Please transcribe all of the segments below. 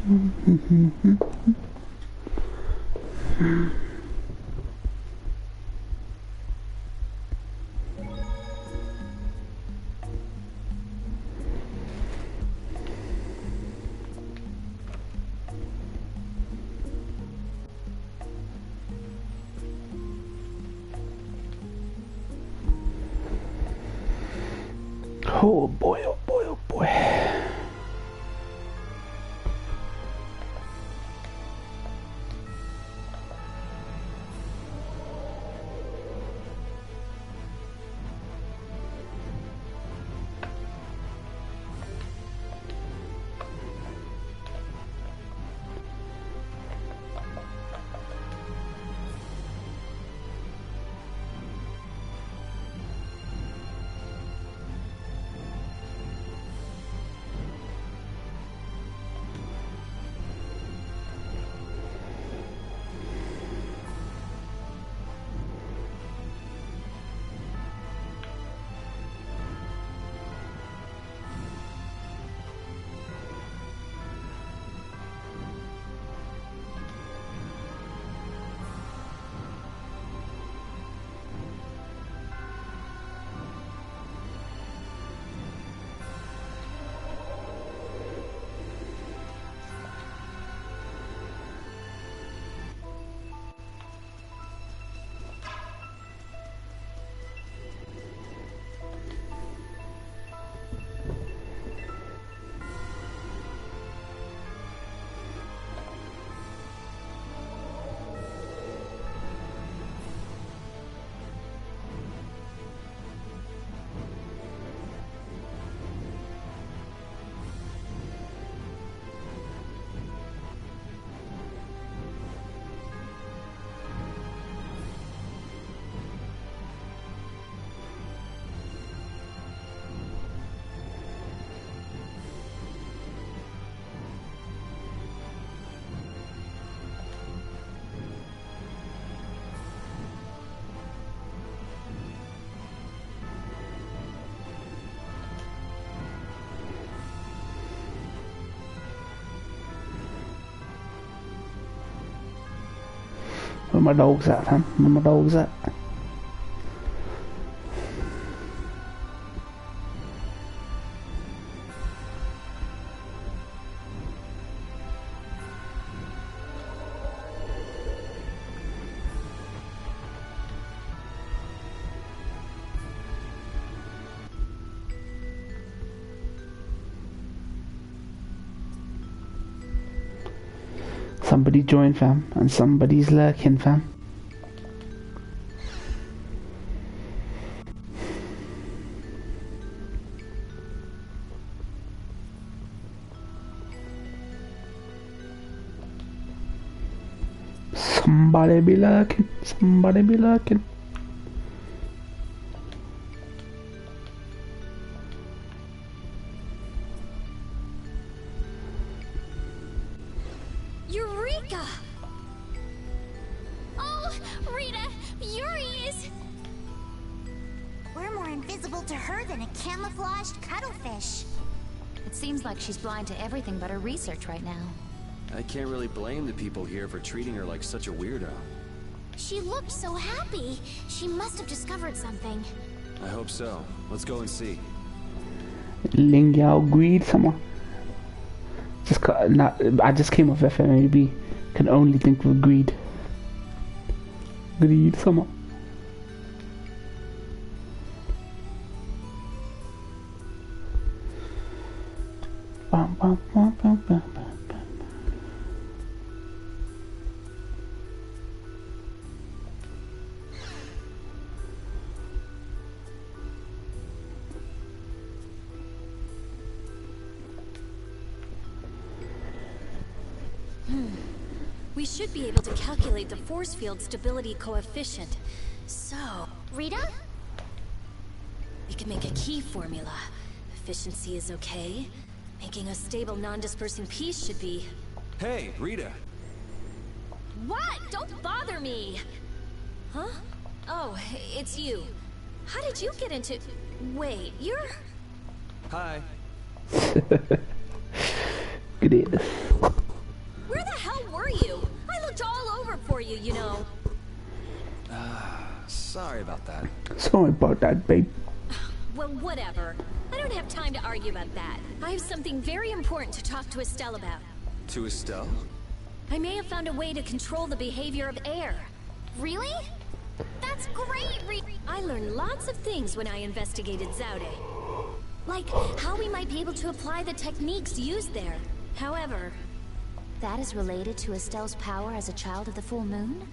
Oh boy, oh boy, oh boy. Where my dog's at, huh? Where my dog's at? Somebody join, fam, and somebody's lurking, fam. Somebody be lurking, somebody be lurking. She's blind to everything but her research right now. I can't really blame the people here for treating her like such a weirdo. She looked so happy. She must have discovered something. I hope so. Let's go and see. Ling Yao greed, someone. I just came off FMAB. Can only think of greed. Greed, someone. We should be able to calculate the force field stability coefficient. So, Rita? we can make a key formula. Efficiency is okay. Making a stable, non-dispersing piece should be... Hey, Rita! What? Don't bother me! Huh? Oh, it's you. How did you get into... Wait, you're... Hi. Great. Sorry about that. Sorry about that, babe. Well, whatever. I don't have time to argue about that. I have something very important to talk to Estelle about. To Estelle? I may have found a way to control the behavior of air. Really? That's great, I learned lots of things when I investigated Zaude. Like, how we might be able to apply the techniques used there. However... That is related to Estelle's power as a child of the full moon?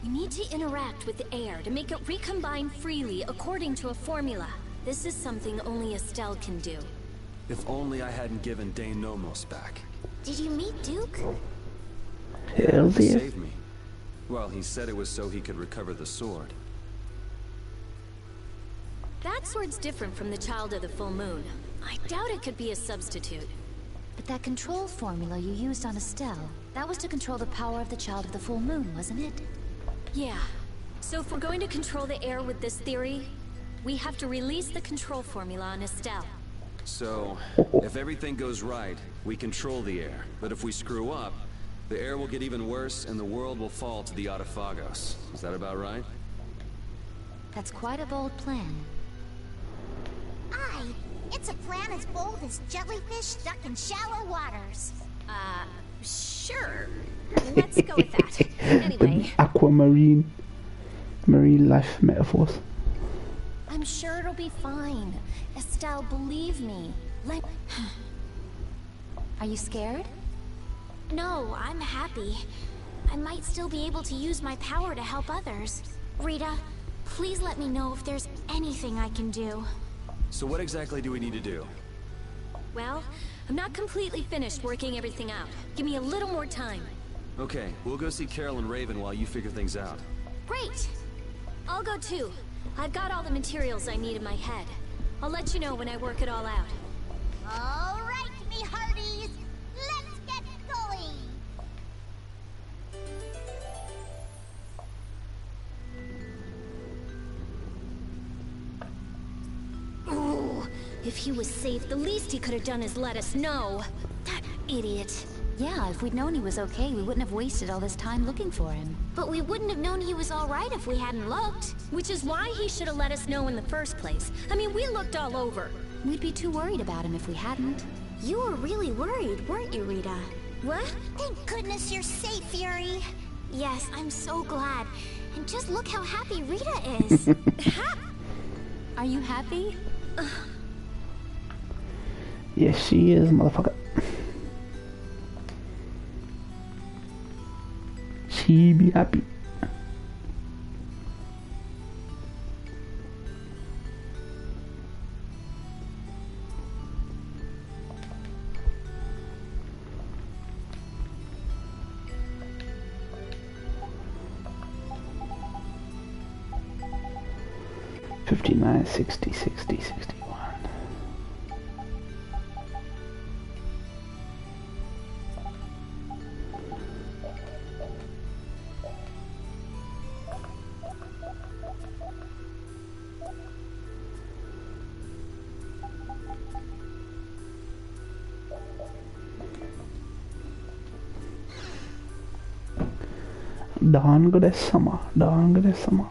We need to interact with the air to make it recombine freely according to a formula. This is something only Estelle can do. If only I hadn't given Dane Nomos back. Did you meet Duke? Hell He yeah. saved me. Well, he said it was so he could recover the sword. That sword's different from the Child of the Full Moon. I doubt it could be a substitute. But that control formula you used on Estelle, that was to control the power of the Child of the Full Moon, wasn't it? Yeah. So if we're going to control the air with this theory, we have to release the control formula on Estelle. So, if everything goes right, we control the air. But if we screw up, the air will get even worse and the world will fall to the Autophagos. Is that about right? That's quite a bold plan. Aye, it's a plan as bold as jellyfish stuck in shallow waters. Sure. Let's go with that. Anyway, Aquamarine. Marine life metaphors. I'm sure it'll be fine. Estelle, believe me. Are you scared? No, I'm happy. I might still be able to use my power to help others. Rita, please let me know if there's anything I can do. So what exactly do we need to do? Well, I'm not completely finished working everything out. Give me a little more time. Okay, we'll go see Carol and Raven while you figure things out. Great! I'll go too. I've got all the materials I need in my head. I'll let you know when I work it all out. All right, me hearties, let's get going! Ooh, if he was safe, the least he could have done is let us know. That idiot. Yeah, if we'd known he was okay, we wouldn't have wasted all this time looking for him. But we wouldn't have known he was all right if we hadn't looked. Which is why he should have let us know in the first place. I mean, we looked all over. We'd be too worried about him if we hadn't. You were really worried, weren't you, Rita? What? Thank goodness you're safe, Fury. Yes, I'm so glad. And just look how happy Rita is. Are you happy? Yes, she is, motherfucker. She be happy. 59, 60, 60, 61. Dagen detsamma, dagen detsamma.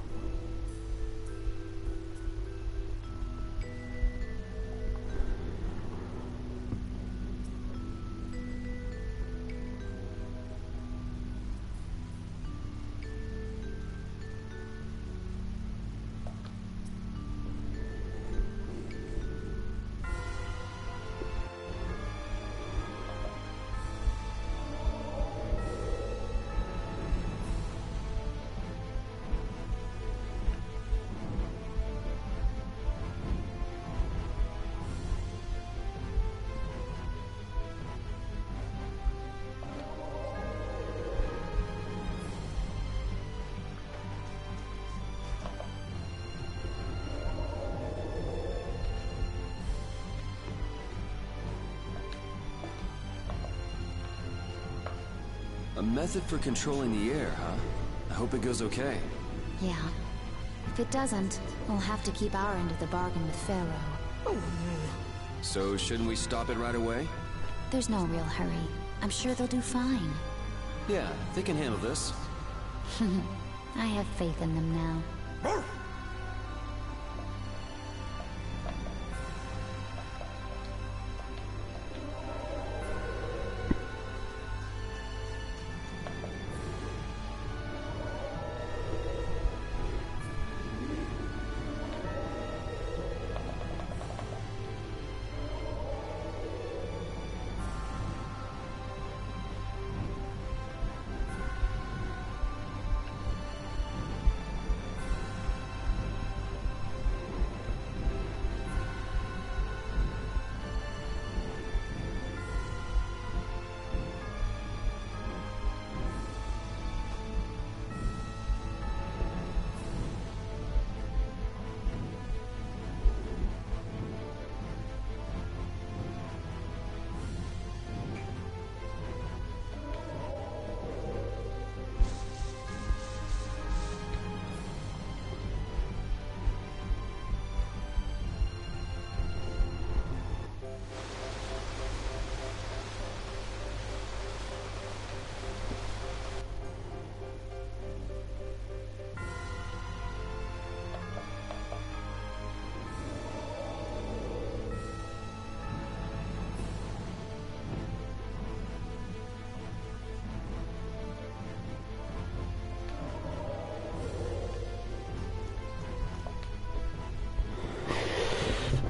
A method for controlling the air, huh? I hope it goes okay. Yeah. If it doesn't, we'll have to keep our end of the bargain with Pharaoh. So shouldn't we stop it right away? There's no real hurry. I'm sure they'll do fine. Yeah, they can handle this. I have faith in them now.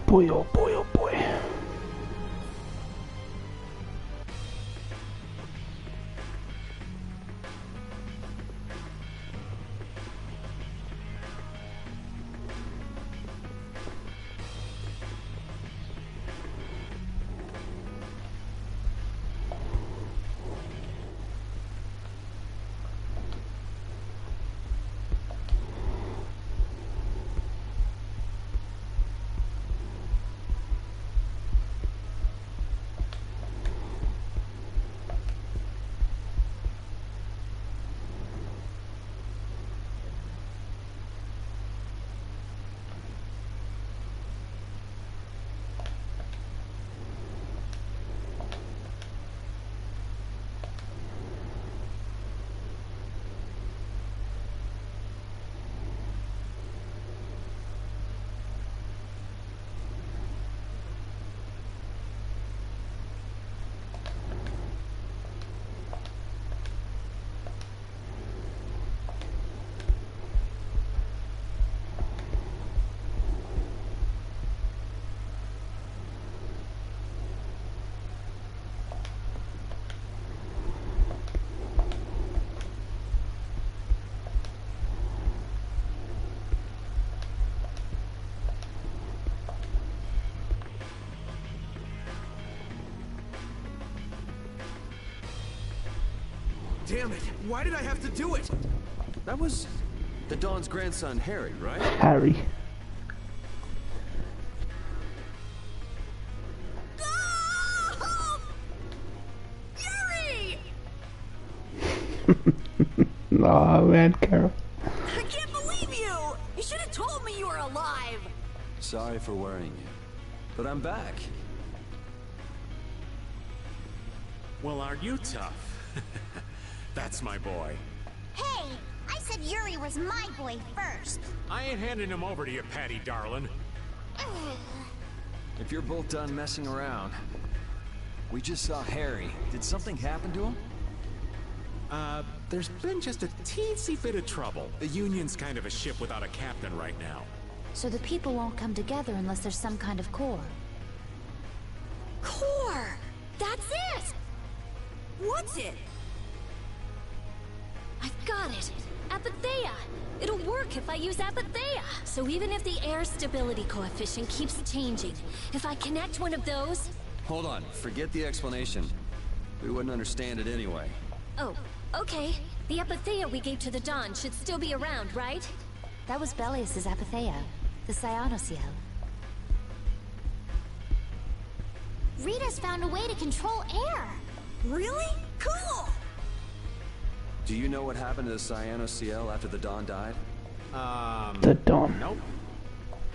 Boy, oh boy, oh boy. Damn it! Why did I have to do it? That was the Dawn's grandson, Harry, right? Harry. Oh! Yuri! Oh man, Carol. I can't believe you! You should have told me you were alive! Sorry for worrying you, but I'm back. Well, aren't you tough? That's my boy. Hey, I said Yuri was my boy first. I ain't handing him over to you, Patty darling. If you're both done messing around, we just saw Harry. Did something happen to him? There's been just a teensy bit of trouble. The Union's kind of a ship without a captain right now. So the people won't come together unless there's some kind of core. Core! That's it! What's it? I've got it! Apatheia! It'll work if I use Apatheia! So even if the air stability coefficient keeps changing, if I connect one of those... Hold on, forget the explanation. We wouldn't understand it anyway. Oh, okay. The Apatheia we gave to the Dawn should still be around, right? That was Belius's Apatheia, the Cyanoseal. Rita's found a way to control air. Really? Cool! Do you know what happened to the Cyanoseal after the Dawn died? The Dawn. Nope.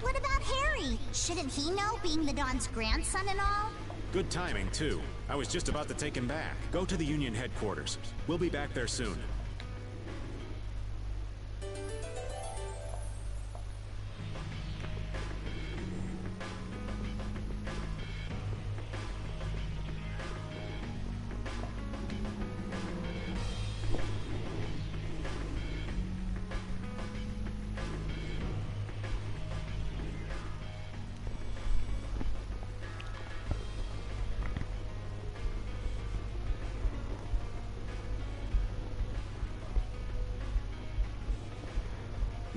What about Harry? Shouldn't he know, being the Dawn's grandson and all? Good timing, too. I was just about to take him back. Go to the Union headquarters. We'll be back there soon.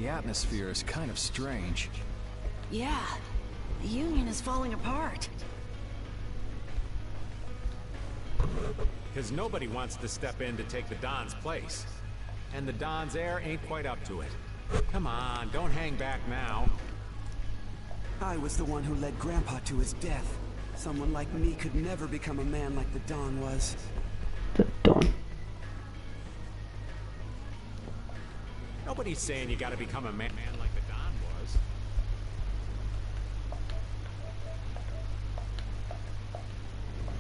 The atmosphere is kind of strange. Yeah, the Union is falling apart. Because nobody wants to step in to take the Don's place. And the Don's heir ain't quite up to it. Come on, don't hang back now. I was the one who led Grandpa to his death. Someone like me could never become a man like the Don was. The Don. Nobody's saying you gotta become a man like the Don was.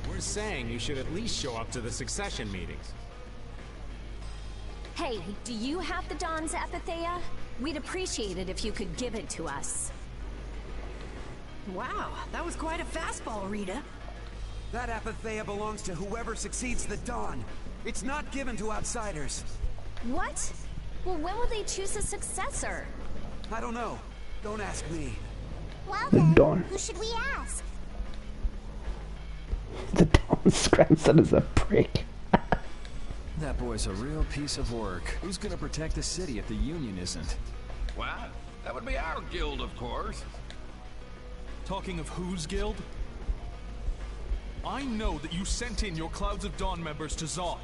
We're saying you should at least show up to the succession meetings. Hey, do you have the Don's Apatheia? We'd appreciate it if you could give it to us. Wow, that was quite a fastball, Rita. That Apatheia belongs to whoever succeeds the Don. It's not given to outsiders. What? Well, when will they choose a successor? I don't know. Don't ask me. Well The then, Don. who should we ask? The Don's grandson is a prick. That boy's a real piece of work. Who's gonna protect the city if the Union isn't? Well, that would be our guild, of course. Talking of whose guild? I know that you sent in your Clouds of Dawn members to Zod.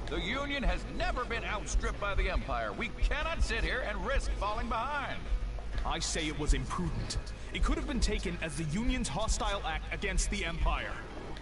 The Union has never been outstripped by the Empire. We cannot sit here and risk falling behind. I say it was imprudent. It could have been taken as the Union's hostile act against the Empire.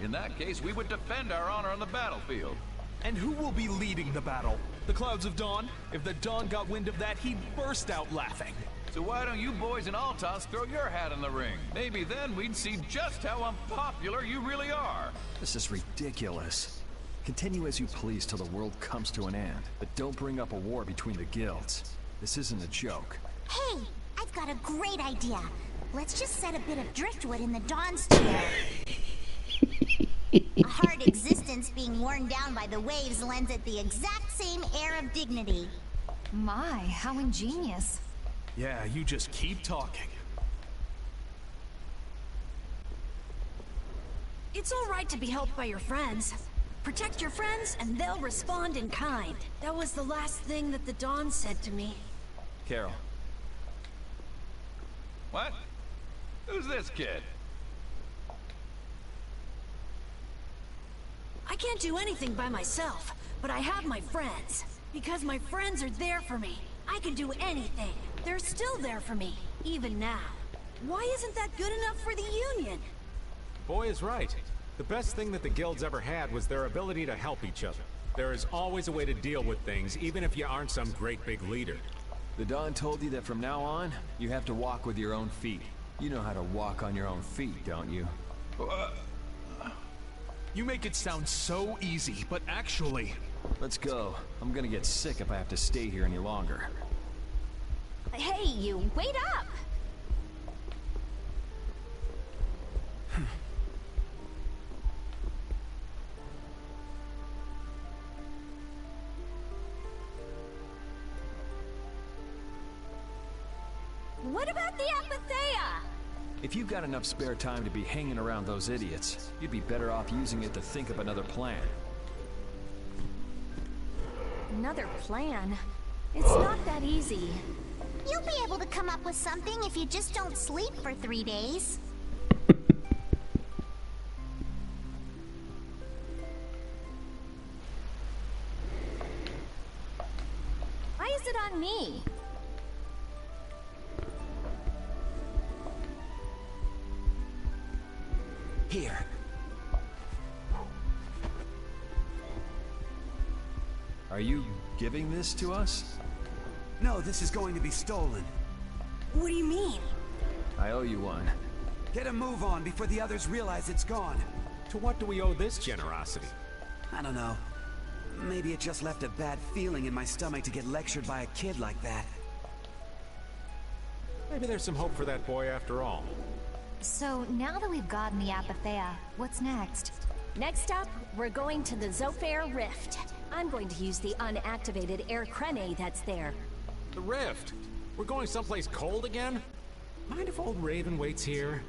In that case, we would defend our honor on the battlefield. And who will be leading the battle? The Clouds of Dawn? If the Dawn got wind of that, he'd burst out laughing. So why don't you boys in Altos throw your hat in the ring? Maybe then we'd see just how unpopular you really are. This is ridiculous. Continue as you please till the world comes to an end, but don't bring up a war between the guilds. This isn't a joke. Hey, I've got a great idea. Let's just set a bit of driftwood in the Don's chair. A hard existence being worn down by the waves lends it the exact same air of dignity. My, how ingenious. Yeah, you just keep talking. It's all right to be helped by your friends. Protect your friends, and they'll respond in kind. That was the last thing that the Don said to me. Carol. What? Who's this kid? I can't do anything by myself, but I have my friends. Because my friends are there for me. I can do anything. They're still there for me, even now. Why isn't that good enough for the Union? Boy is right. The best thing that the guilds ever had was their ability to help each other. There is always a way to deal with things, even if you aren't some great big leader. The Don told you that from now on, you have to walk with your own feet. You know how to walk on your own feet, don't you? You make it sound so easy, but actually... Let's go. I'm gonna get sick if I have to stay here any longer. Hey, you, wait up! What about the Apatheia? If you've got enough spare time to be hanging around those idiots, you'd be better off using it to think of another plan. Another plan? It's not that easy. You'll be able to come up with something if you just don't sleep for 3 days. Why is it on me? Here. Are you giving this to us? No, this is going to be stolen. What do you mean? I owe you one. Get a move on before the others realize it's gone. To what do we owe this generosity? I don't know. Maybe it just left a bad feeling in my stomach to get lectured by a kid like that. Maybe there's some hope for that boy after all. So, now that we've gotten the Apatheia, what's next? Next up, we're going to the Zofair Rift. I'm going to use the unactivated air creme that's there. The Rift? We're going someplace cold again? Mind if old Raven waits here?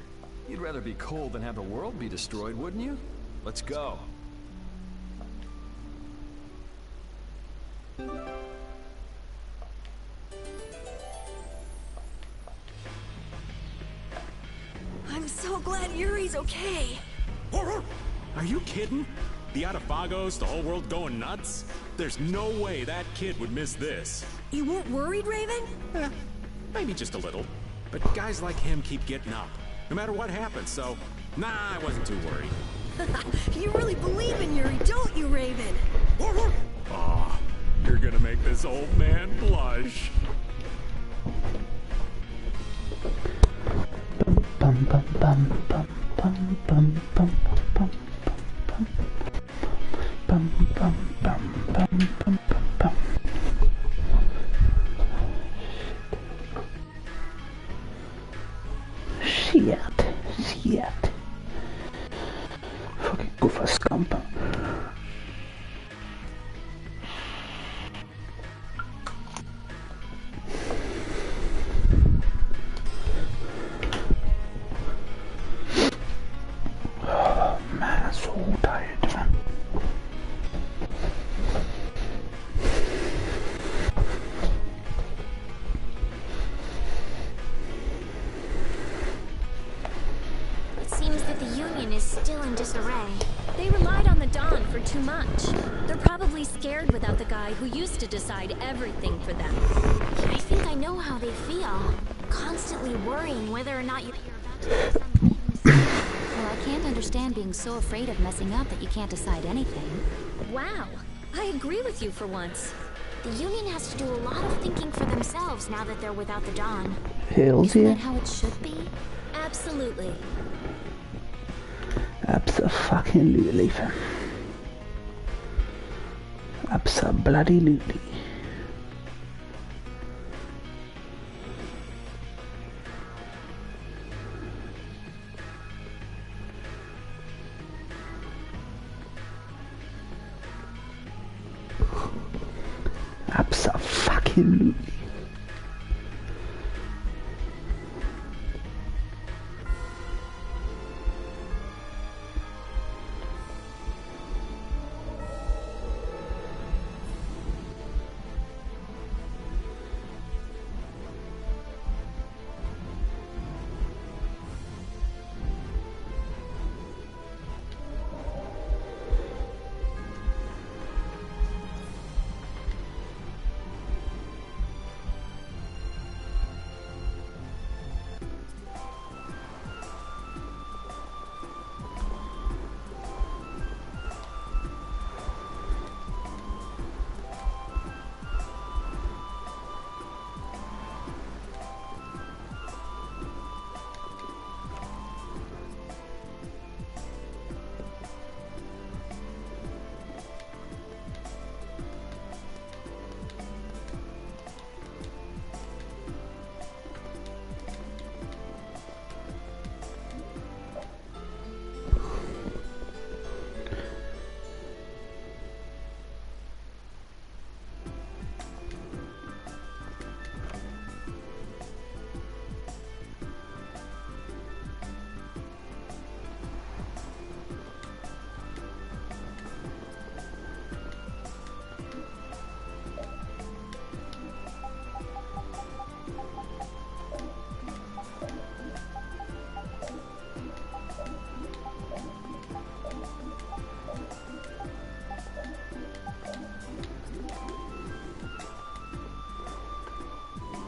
You'd rather be cold than have the world be destroyed, wouldn't you? Let's go. he's okay. Are you kidding? The Otafagos, the whole world going nuts? There's no way that kid would miss this. You weren't worried, Raven? Maybe just a little. But guys like him keep getting up, no matter what happens, so... Nah, I wasn't too worried. You really believe in Yuri, don't you, Raven? Aw, you're gonna make this old man blush. Bum bum bum bum bum bum bum bum bum bum bum bum bum bum. Shit. Fucking go for a scamper. Oh man, I'm so tired, man. It seems that the Union is still in disarray. They relied on the Dawn for too much. They're probably scared without the guy who used to decide everything for them. I think I know how they feel. Constantly worrying whether or not you're about to do something. Well, I can't understand being so afraid of messing up that you can't decide anything. Wow, I agree with you for once. The Union has to do a lot of thinking for themselves now that they're without the Dawn. Hells Isn't yeah. that how it should be? Absolutely. Abso-fucking-lutely, fam. Abso-bloody-lutely. Abso-fucking-lutely.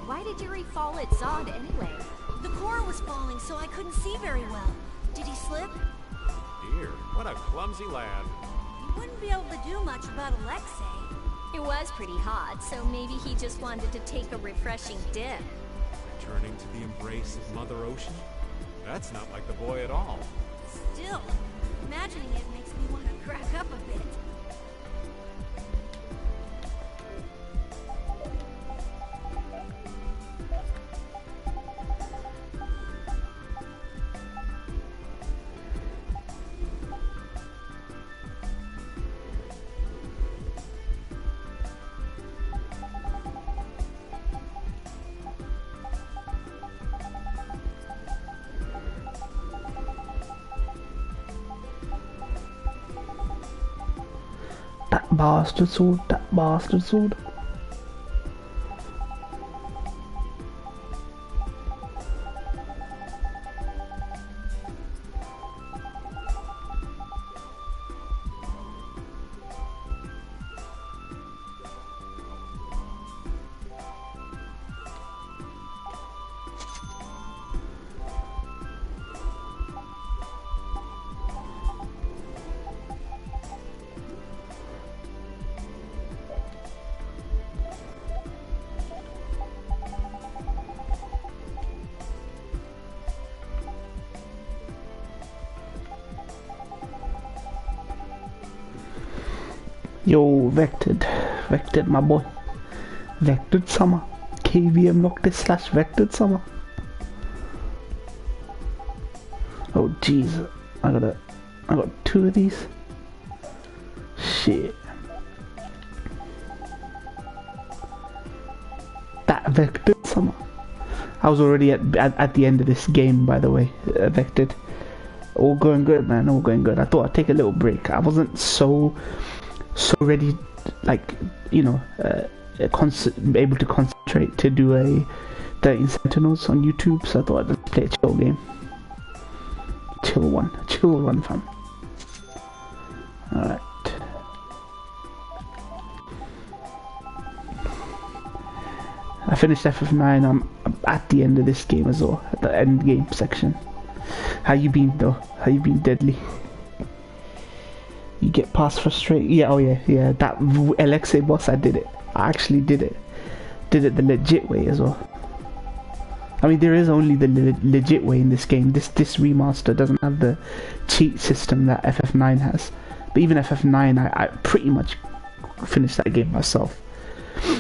Why did Yuri fall at Zod anyway? The core was falling, so I couldn't see very well. Did he slip? Dear, what a clumsy lad. He wouldn't be able to do much about Alexei. It was pretty hot, so maybe he just wanted to take a refreshing dip. Returning to the embrace of Mother Ocean? That's not like the boy at all. Still, imagining it makes me want to crack up a bit. Bastard sword, that bastard sword. Yo, Vectored, my boy. Vectored Summer. KVM Noctis / Vectored Summer. Oh jeez, I got 2 of these. Shit. That Vectored Summer. I was already at the end of this game, by the way. Vectored. All going good, man. All going good. I thought I'd take a little break. I wasn't so ready, like, you know, able to concentrate to do a 13 Sentinels on YouTube. So I thought I'd just play a chill game. Chill one, fam. Alright. I finished FF9. I'm at the end of this game as well, at the end game section. How you been though? How you been, Deadly? You get past frustrated? Yeah, oh yeah. That Alexei boss, I did it. I actually did it. Did it the legit way as well. I mean, there is only the legit way in this game. This remaster doesn't have the cheat system that FF9 has. But even FF9, I pretty much finished that game myself.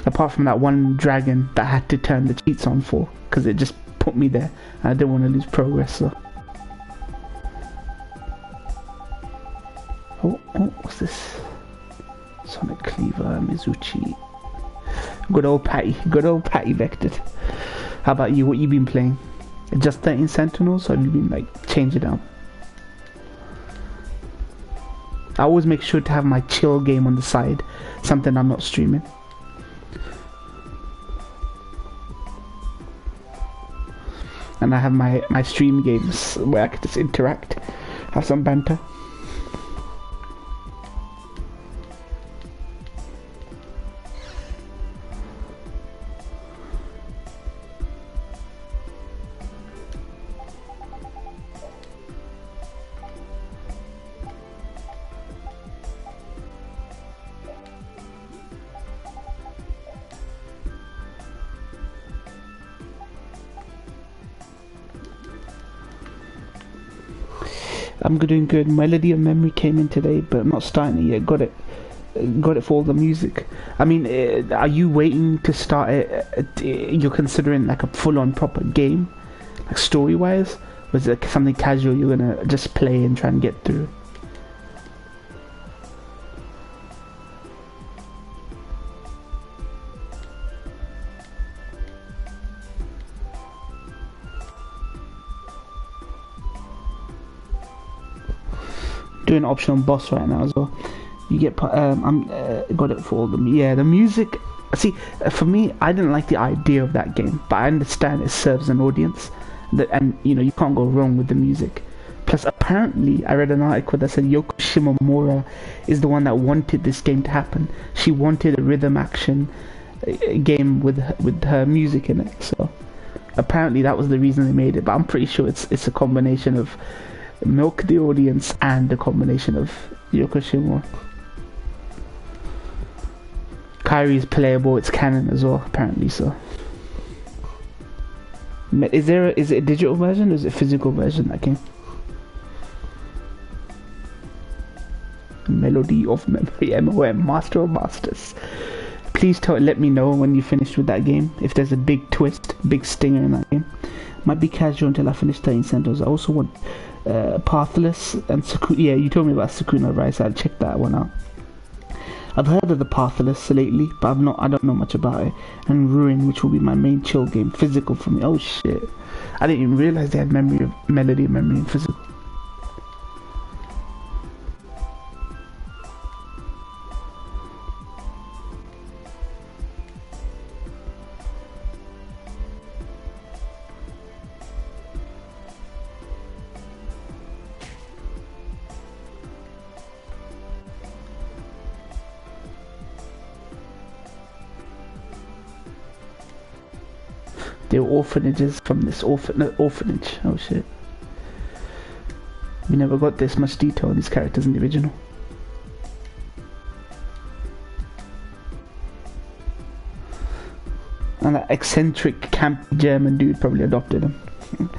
Apart from that one dragon that I had to turn the cheats on for, because it just put me there, and I didn't want to lose progress. So, oh, what's this? Sonic Cleaver, Mizuchi. Good old Patty Vectored. How about you? What you been playing? Just 13 Sentinels, or have you been like changing it up? I always make sure to have my chill game on the side, something I'm not streaming. And I have my stream games where I can just interact, have some banter. I'm doing good. Melody of Memory came in today, but I'm not starting it yet. Got it for all the music. I mean, are you waiting to start it? You're considering like a full-on proper game, like story-wise? Or is it something casual you're gonna just play and try and get through? Doing optional boss right now as well. You get I'm got it for all them. Yeah, the music. See, for me, I didn't like the idea of that game, but I understand it serves an audience, and you know you can't go wrong with the music. Plus, apparently, I read an article that said Yoko Shimomura is the one that wanted this game to happen. She wanted a rhythm action game with her music in it. So apparently, that was the reason they made it. But I'm pretty sure it's a combination of milk the audience and the combination of Yoko Shimomura. Kairi is playable, it's canon as well, apparently. So is it a digital version or is it a physical version that came? Melody of Memory, MOM, Master of Masters. Please let me know when you finished with that game, if there's a big twist, big stinger in that game. Might be casual until I finish 13 Sentinels. I also want Pathless and Sakuna. Yeah, you told me about Sakuna, right? So I'll check that one out. I've heard of the Pathless lately, but I don't know much about it. And Ruin, which will be my main chill game, physical for me. Oh shit! I didn't even realize they had melody, memory, and physical. They're orphanages from this orphanage. Oh shit. We never got this much detail on these characters in the original. And that eccentric camp German dude probably adopted him.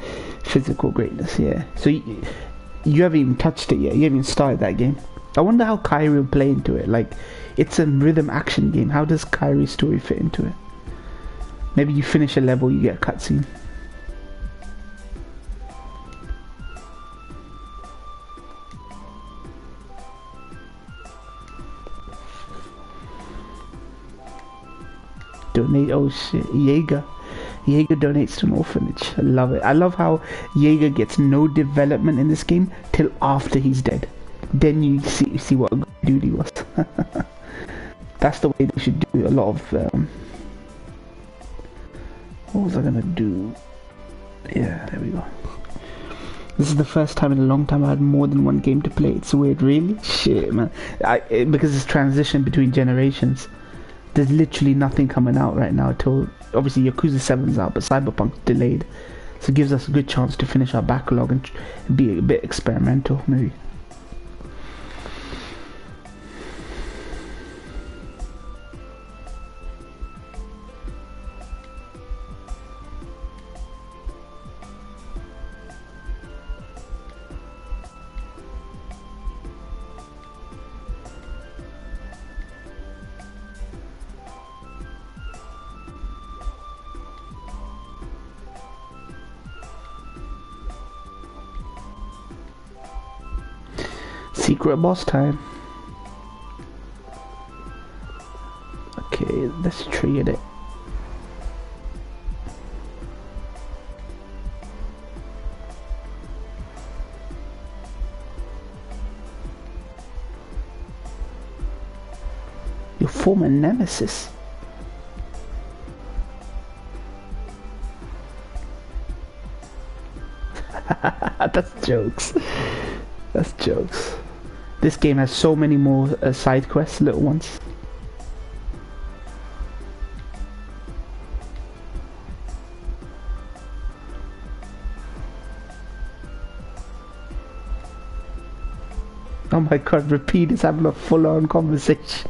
Physical greatness, yeah. So you haven't even touched it yet. You haven't even started that game. I wonder how Kyrie will play into it. Like, it's a rhythm action game. How does Kyrie's story fit into it? Maybe you finish a level, you get a cutscene. Donate, oh shit, Jaeger donates to an orphanage. I love it. I love how Jaeger gets no development in this game till after he's dead. Then you see what a good dude he was. That's the way they should do a lot of what was I gonna do? Yeah, there we go. This is the first time in a long time I had more than one game to play. It's weird, really? Shit, man. Because it's transition between generations. There's literally nothing coming out right now till obviously Yakuza 7's out, but Cyberpunk's delayed, so it gives us a good chance to finish our backlog and be a bit experimental, maybe. Secret boss time. Okay, let's trigger it. Your former nemesis. That's jokes. That's jokes. This game has so many more side quests, little ones. Oh my god, Repeat is having a full-on conversation.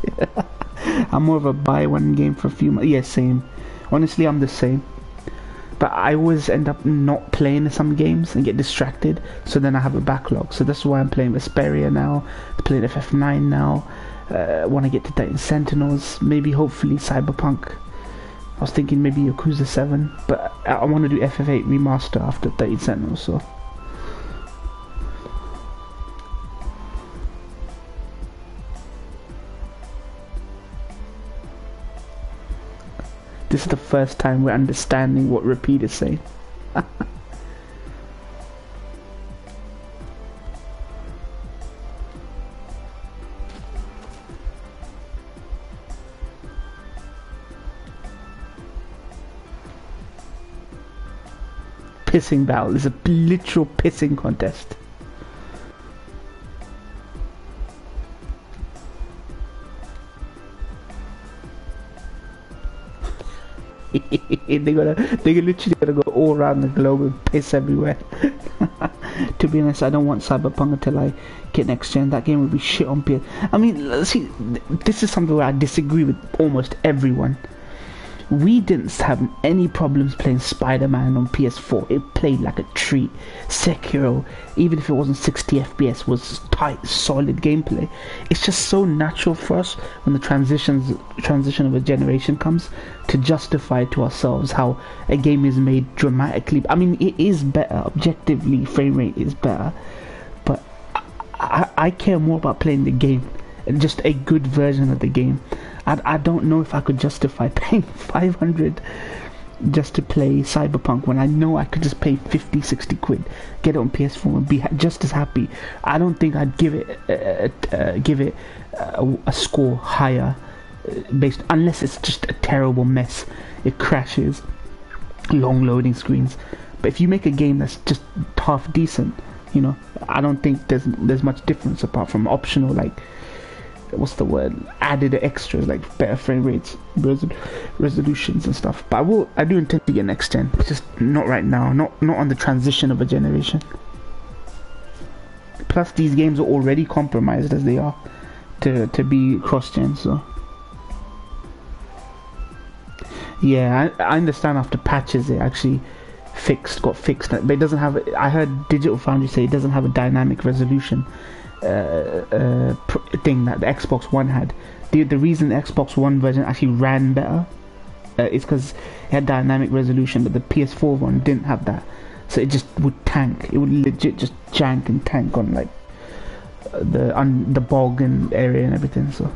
I'm more of a buy one game for a few months. Yeah, same. Honestly, I'm the same. But I always end up not playing some games and get distracted, so then I have a backlog. So that's why I'm playing Vesperia now, playing FF9 now, want to get to Titan Sentinels, maybe hopefully Cyberpunk. I was thinking maybe Yakuza 7, but I want to do FF8 remaster after Titan Sentinels, so. This is the first time we're understanding what Repeat is saying. Pissing battle. It's a literal pissing contest. They're literally gonna go all around the globe and piss everywhere. To be honest, I don't want Cyberpunk until I get next gen. That game would be shit on PS. I mean, see, this is something where I disagree with almost everyone. We didn't have any problems playing Spider-Man on PS4. It played like a treat. Sekiro, even if it wasn't 60 FPS, was tight, solid gameplay. It's just so natural for us when the transition of a generation comes to justify to ourselves how a game is made dramatically. I mean, it is better. Objectively, frame rate is better. But I care more about playing the game and just a good version of the game. I don't know if I could justify paying 500 just to play Cyberpunk when I know I could just pay 50, 60 quid, get it on PS4 and be just as happy. I don't think I'd give it a score higher based, unless it's just a terrible mess. It crashes, long loading screens. But if you make a game that's just half decent, you know, I don't think there's much difference apart from optional, like, what's the word, added extras like better frame rates, resolutions and stuff. But I do intend to get next gen, just not right now, not on the transition of a generation. Plus these games are already compromised as they are to be cross-gen, so yeah, I understand after patches it actually got fixed, but it doesn't have, I heard Digital Foundry say it doesn't have a dynamic resolution, thing that the Xbox One had. The reason the Xbox One version actually ran better is because it had dynamic resolution, but the PS4 one didn't have that. So it just would tank. It would legit just jank and tank on like the bog and area and everything. So.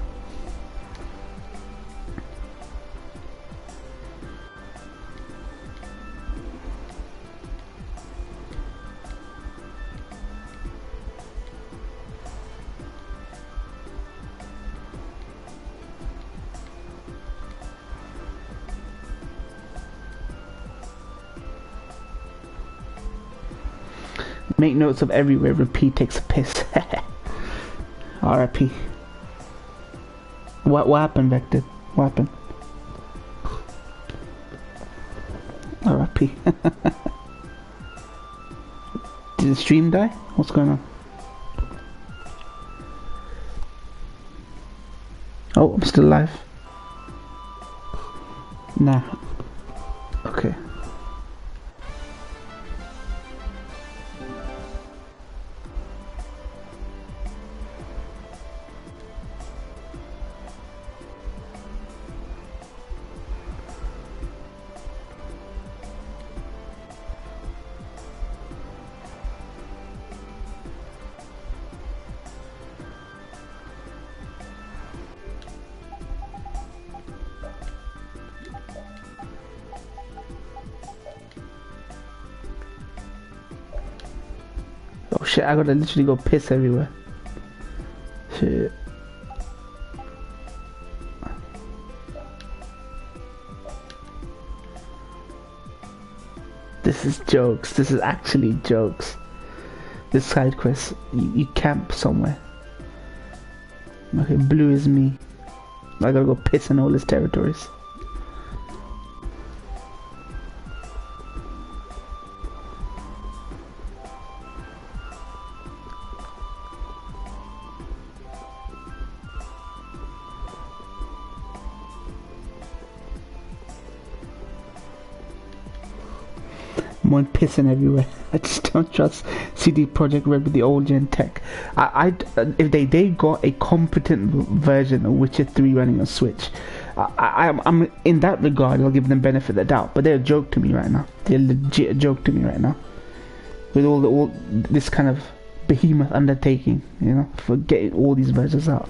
Make notes of everywhere. Repeat takes a piss. R.I.P. What happened, Vector? What happened? R.I.P. Did the stream die? What's going on? Oh, I'm still alive. Nah. Okay. Oh shit, I gotta literally go piss everywhere. Shit. This is jokes. This is actually jokes. This side quest, you camp somewhere. Okay, blue is me. I gotta go piss in all his territories. More pissing everywhere. I just don't trust CD Projekt Red with the old gen tech. If they got a competent version of Witcher 3 running on Switch, I'm in that regard, I'll give them benefit of the doubt. But they're a joke to me right now. They're legit a joke to me right now. With all this kind of behemoth undertaking, you know, for getting all these versions out.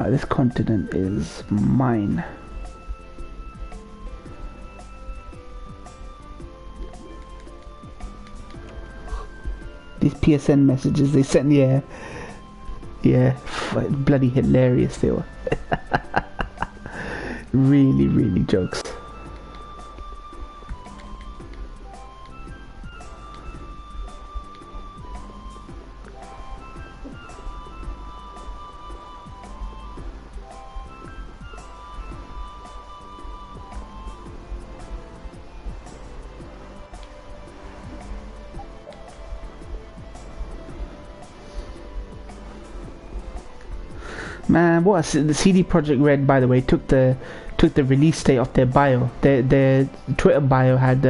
This continent is mine. These PSN messages they sent, yeah, bloody hilarious they were. really jokes. Man, what the CD Projekt Red, by the way, took the release date off their bio. Their Twitter bio had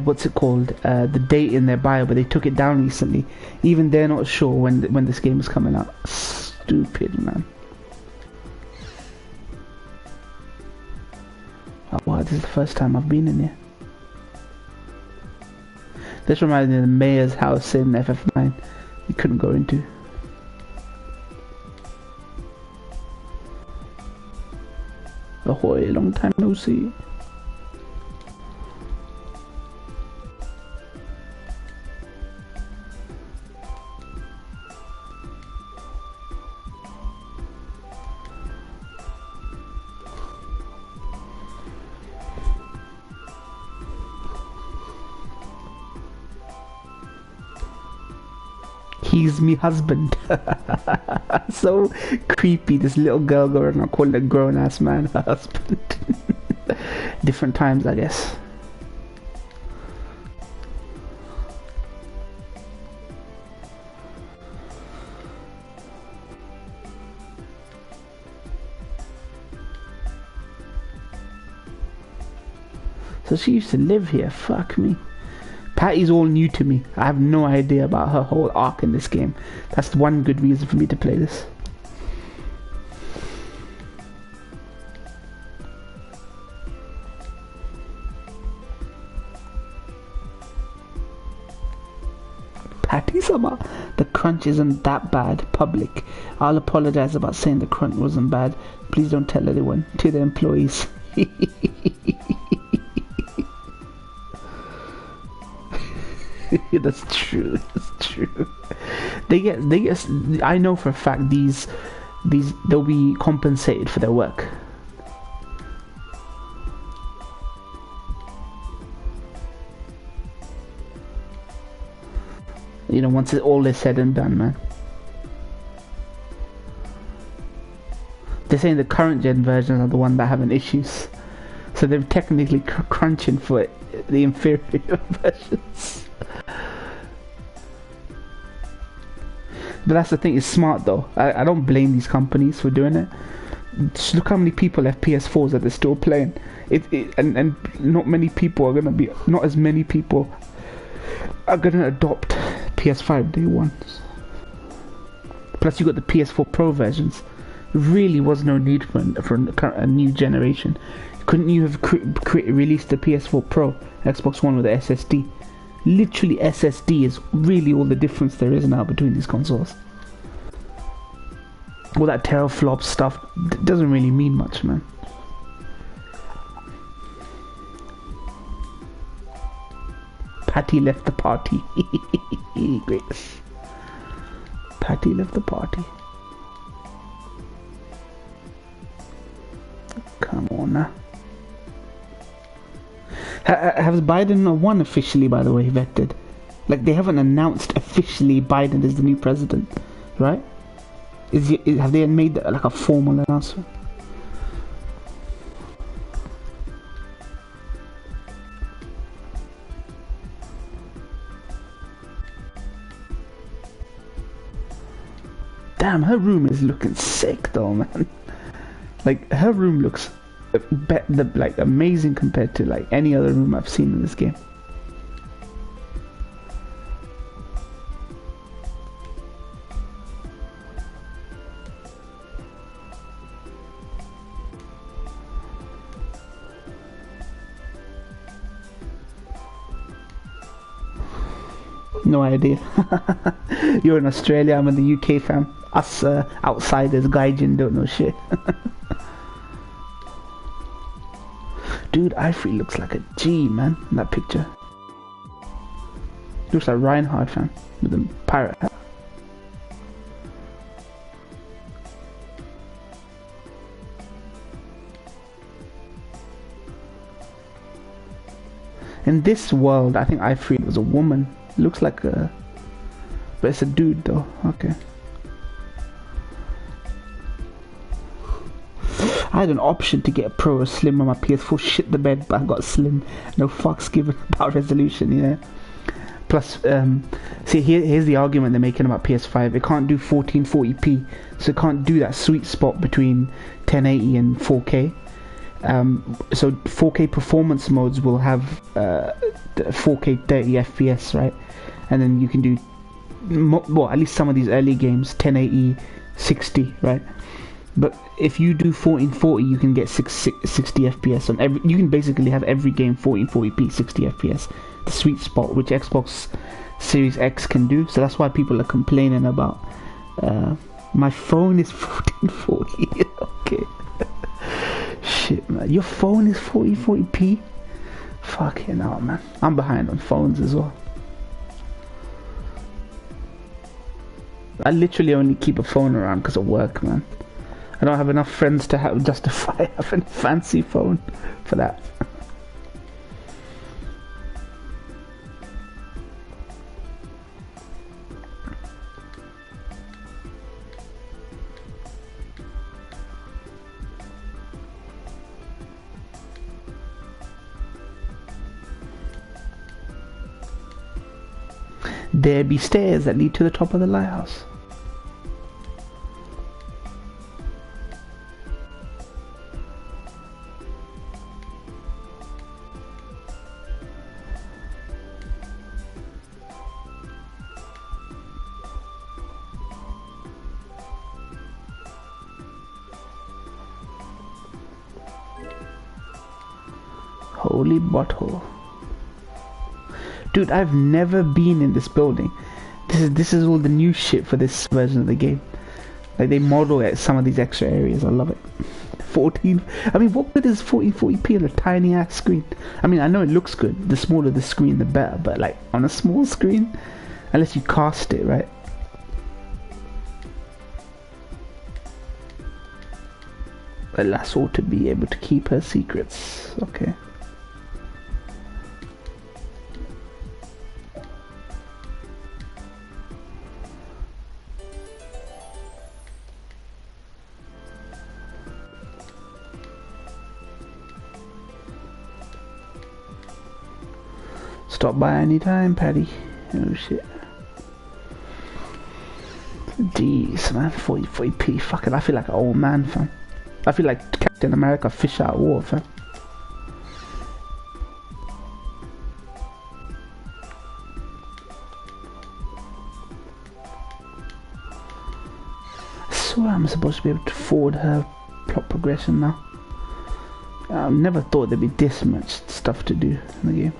what's it called, the date in their bio, but they took it down recently. Even they're not sure when this game is coming out. Stupid, man. Oh wow, this is the first time I've been in here. This reminds me of the mayor's house in FF9. You couldn't go into. Ahoy, long time no see. He's me husband. So creepy, this little girl going around calling a grown ass man her husband. Different times, I guess. So she used to live here. Fuck me. Patty's all new to me. I have no idea about her whole arc in this game. That's one good reason for me to play this. Patty-sama, the crunch isn't that bad. Public. I'll apologize about saying the crunch wasn't bad. Please don't tell anyone. To the employees. That's true. That's true. They get. I know for a fact these they'll be compensated for their work. You know, once all is said and done, man. They're saying the current gen versions are the one that having issues, so they're technically crunching for the inferior versions. But that's the thing, it's smart though. I don't blame these companies for doing it. Just look how many people have PS4s that they're still playing. And not many people are gonna be, not as many people are gonna adopt PS5 day one. Plus you got the PS4 Pro versions. There really was no need for a new generation. Couldn't you have released the PS4 Pro, Xbox One with the SSD? Literally SSD is really all the difference there is now between these consoles. All that teraflop stuff doesn't really mean much, man. Patty left the party. Great. Patty left the party. Come on now. Has Biden won officially, by the way, vetted? Like, they haven't announced officially Biden is the new president, right? Have they made like a formal announcement? Damn, her room is looking sick though, man. Like, her room looks like amazing compared to like any other room I've seen in this game. No idea. You're in Australia, I'm in the UK, fam. Us outsiders, gaijin, don't know shit. Dude, Ivory looks like a G, man, in that picture. Looks like Reinhard, fam, with a pirate hat. In this world, I think Ivory was a woman. Looks like a... but it's a dude, though. Okay. I had an option to get a Pro or Slim on my PS4. Shit the bed, but I got Slim. No fucks given about resolution, you know. Plus, see, here's the argument they're making about PS5. It can't do 1440p, so it can't do that sweet spot between 1080 and 4K. So 4K performance modes will have 4K 30 FPS, right? And then you can do, well, at least some of these early games, 1080 60, right? But if you do 1440, you can get 60 FPS on every. You can basically have every game 1440p 60 FPS, the sweet spot which Xbox Series X can do. So that's why people are complaining about. My phone is 1440. Okay. Shit, man. Your phone is 1440p. Fucking hell, man. I'm behind on phones as well. I literally only keep a phone around because of work, man. I don't have enough friends to justify having a fancy phone for that. There be stairs that lead to the top of the lighthouse. Holy butthole. Dude, I've never been in this building. This is all the new shit for this version of the game. Like, they model at some of these extra areas. I love it. 14. I mean, what good is 1440p on a tiny ass screen? I mean, I know it looks good. The smaller the screen, the better. But like on a small screen, unless you cast it, right? But that's all to be able to keep her secrets. Okay. Stop by anytime, Patty. Oh shit. Jeez, man. 40p. Fucking, I feel like an old man, fam. I feel like Captain America, fish out of water, fam. I swear I'm supposed to be able to forward her plot progression now. I never thought there'd be this much stuff to do in the game.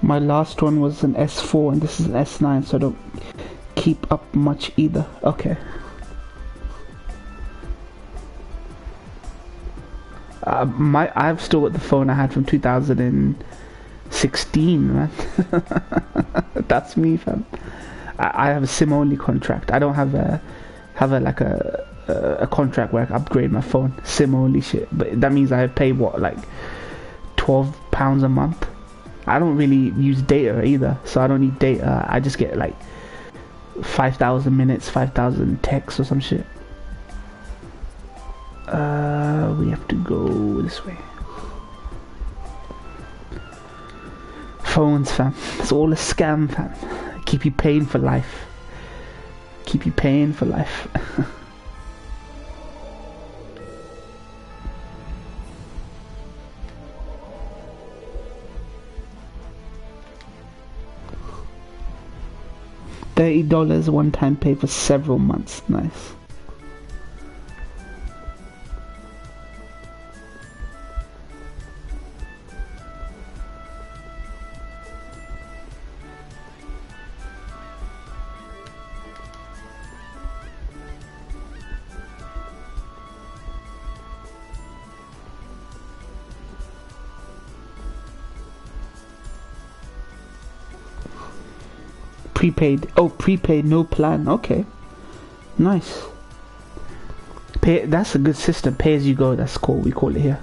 My last one was an S4 and this is an S9, so I don't keep up much either. Okay. I've still got the phone I had from 2016, man. That's me, fam. I have a SIM only contract. I don't have a contract where I can upgrade my phone. SIM only shit. But that means I pay what, like £12 a month. I don't really use data either, so I don't need data. I just get like 5,000 minutes, 5,000 texts or some shit. We have to go this way. Phones, fam. It's all a scam, fam. Keep you paying for life. Keep you paying for life. $30 one-time pay for several months. Nice. Prepaid. Oh, prepaid, no plan. Okay, nice. Pay. That's a good system. Pay as you go. That's cool. We call it here.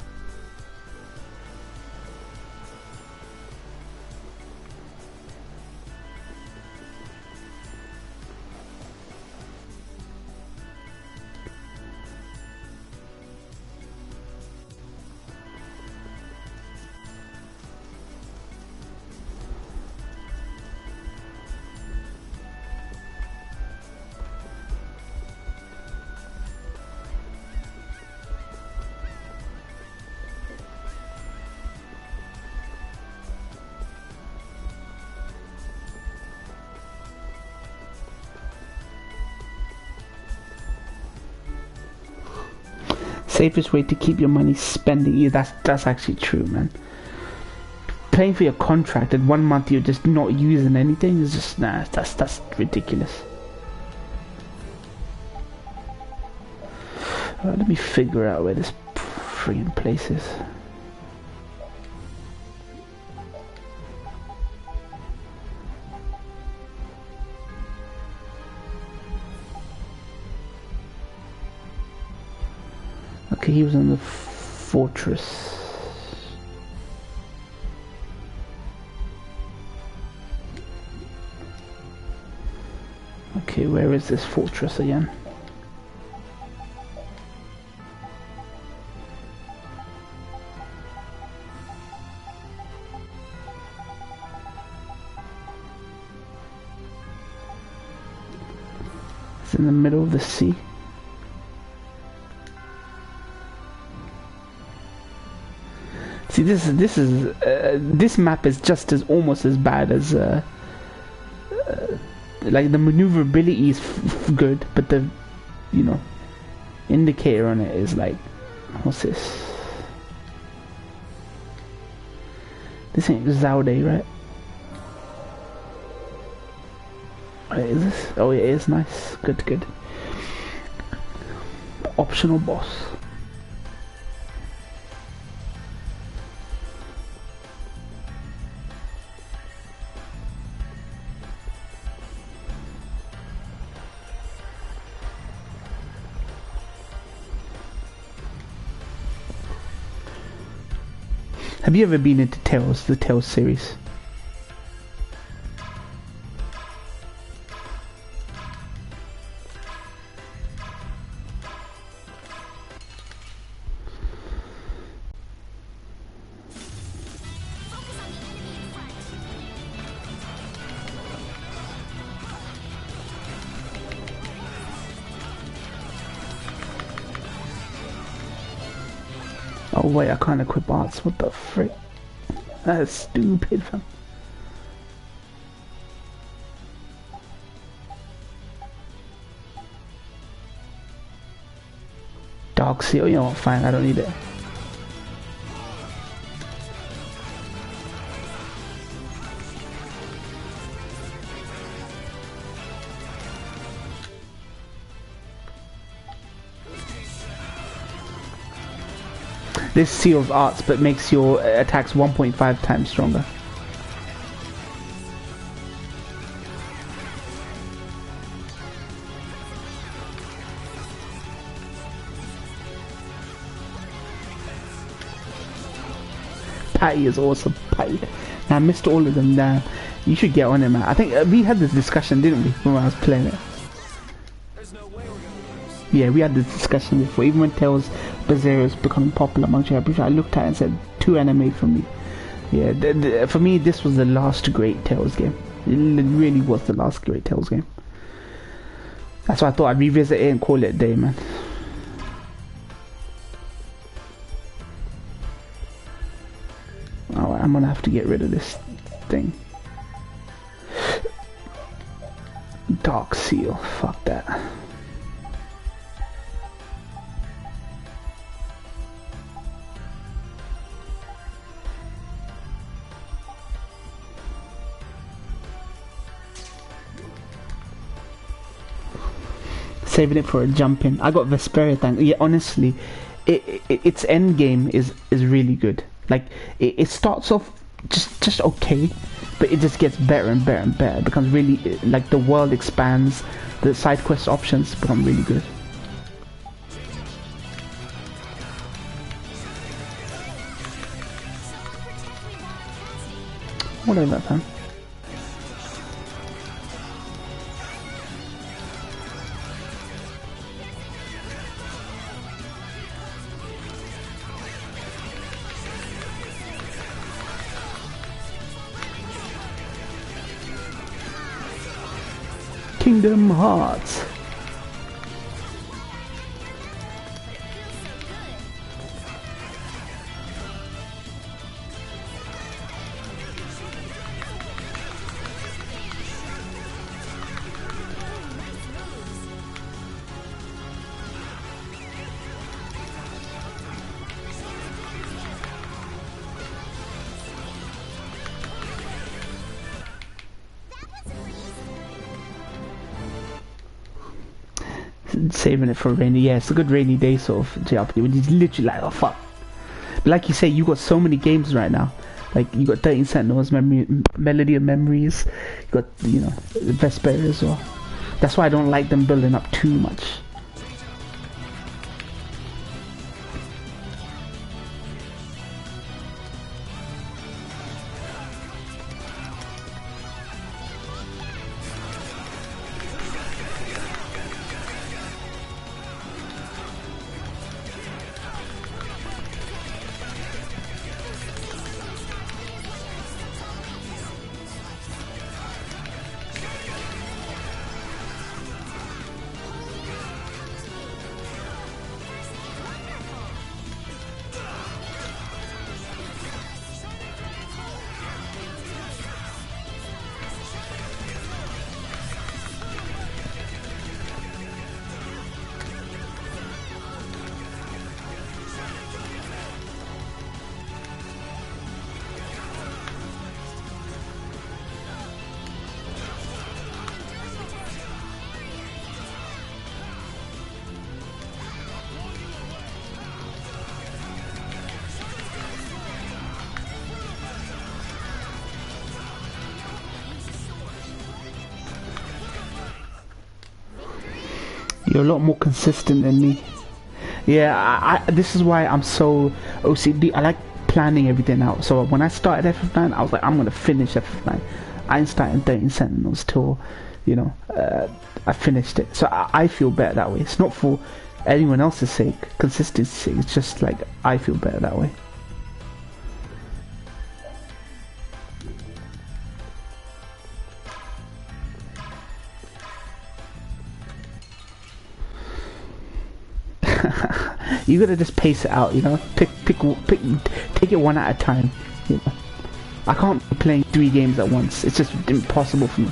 Safest way to keep your money spending. Yeah, that's actually true, man. Paying for your contract and 1 month you're just not using anything is just, nah, that's ridiculous. Let me figure out where this freaking place is. Okay, he was in the fortress. Okay, where is this fortress again? It's in the middle of the sea. See, this map is just as almost as bad as like the maneuverability is good, but the, you know, indicator on it is like, what's this? This ain't Zaude, right? What is this? Oh, it is nice. Good, good. Optional boss. Have you ever been into Tales, the Tales series? Oh wait, I can't equip arts, what the frick? That's stupid, fam. Dark Seal, you know what, fine, I don't need it. This seals arts but makes your attacks 1.5 times stronger. Patty is awesome. Patty. Now, I missed all of them. Now, you should get on it, man. I think we had this discussion, didn't we, when I was playing it? Yeah, we had this discussion before. Even when Tales Berseria is becoming popular among Japanese, I looked at it and said, 2 anime for me. Yeah, for me, this was the last great Tales game. It really was the last great Tales game. That's why I thought I'd revisit it and call it a day, man. Alright, I'm gonna have to get rid of this thing. Dark Seal, fuck that. Saving it for a jump in. I got Vesperia, thank. Yeah, honestly, its end game is really good. Like it starts off just okay, but it just gets better and better and better. It becomes really, like, the world expands, the side quest options become really good. What is that, man? Kingdom Hearts. Saving it for rainy. Yeah, it's a good rainy day sort of JRPG, which is literally like, oh fuck. But like you say, you got so many games right now. Like, you got 13 Sentinels, Melody of Memories, you got, you know, Vesperia as well. That's why I don't like them building up too much. You're a lot more consistent than me. Yeah, this is why I'm so OCD. I like planning everything out. So when I started FF9, I was like, I'm gonna finish FF9. I ain't starting 13 Sentinels till, you know, I finished it. So I feel better that way. It's not for anyone else's sake, consistency's sake. It's just like I feel better that way. You gotta just pace it out, you know. Take it one at a time. You know, I can't be playing 3 games at once. It's just impossible for me.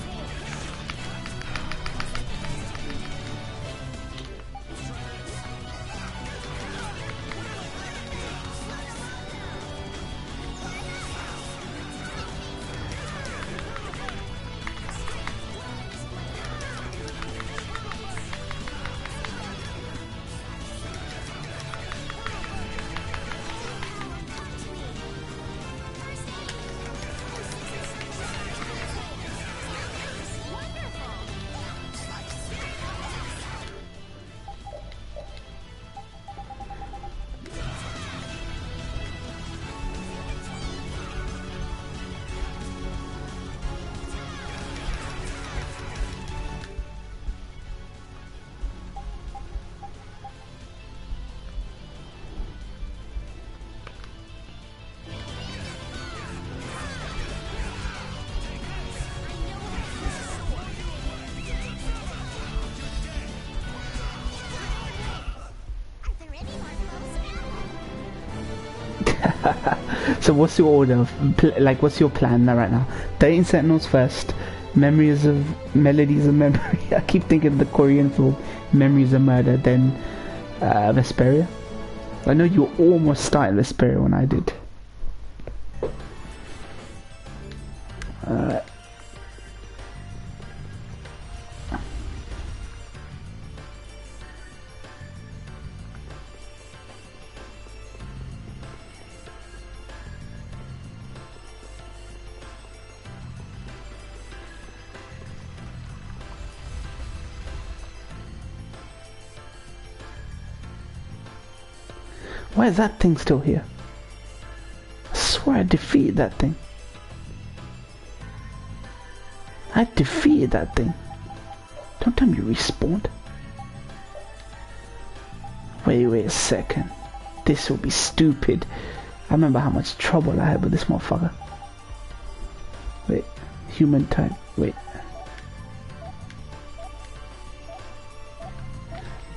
So what's your order of, like, what's your plan right now? 13 Sentinels first, Melodies of Memory. I keep thinking of the Korean film Memories of Murder, then Vesperia. I know you almost started Vesperia when I did. Why is that thing still here? I swear I defeated that thing. I defeated that thing. Don't tell me you respawned. Wait a second. This will be stupid. I remember how much trouble I had with this motherfucker. Wait. Human type. Wait.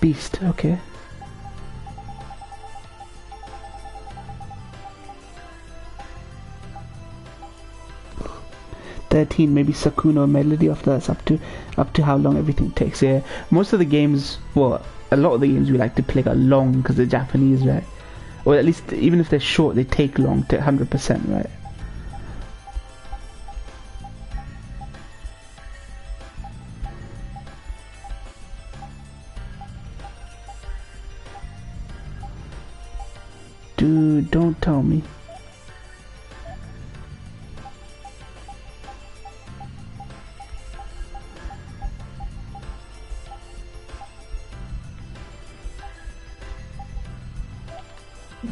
Beast. Okay. Maybe Sakuna or Melody after that's up to how long everything takes. Yeah, most of the games, well, a lot of the games we like to play are long because they're Japanese, right? Or at least even if they're short, they take long to 100%, right? Dude, don't tell me.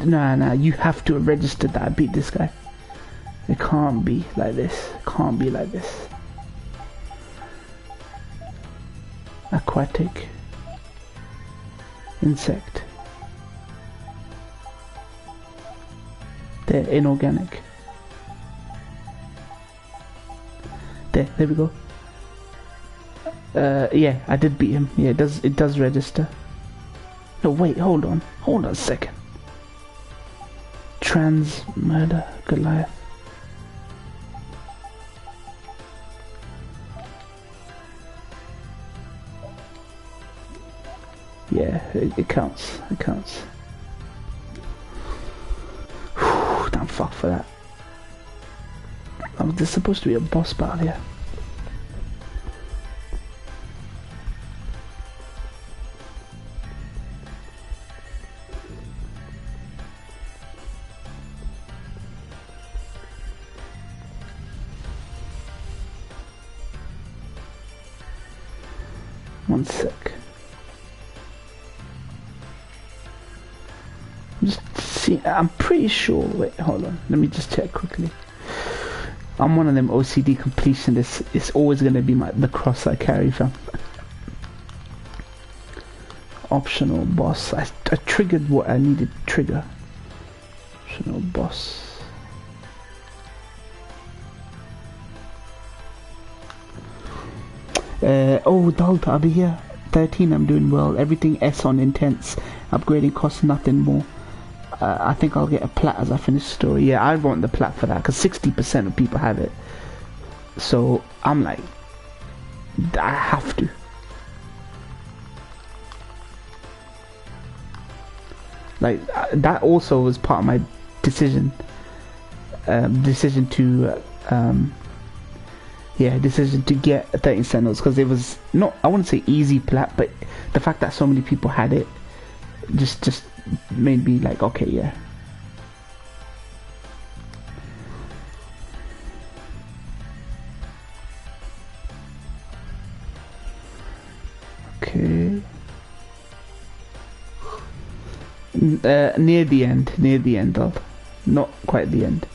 Nah, you have to have registered that I beat this guy. It can't be like this. Can't be like this. Aquatic. Insect. They're inorganic. There we go. Yeah, I did beat him. Yeah, it does register. No, wait, hold on a second. Trans murder Goliath. Yeah, it counts. It counts. Whew, damn, fuck for that. There's supposed to be a boss battle here. One sec. See, I'm pretty sure. Wait, hold on. Let me just check quickly. I'm one of them OCD completionists. It's always gonna be the cross I carry, fam. Optional boss. I triggered what I needed to trigger. Optional boss. Oh, Delta, I'll be here. 13, I'm doing well. Everything S on intense. Upgrading costs nothing more. I think I'll get a plat as I finish the story. Yeah, I want the plat for that because 60% of people have it. So I'm like, I have to. Like that also was part of my decision. Decision to get 13 Sentinels because it was not, I wouldn't say easy plat, but the fact that so many people had it just made me like, okay, yeah. Okay. Near the end, though. Not quite the end.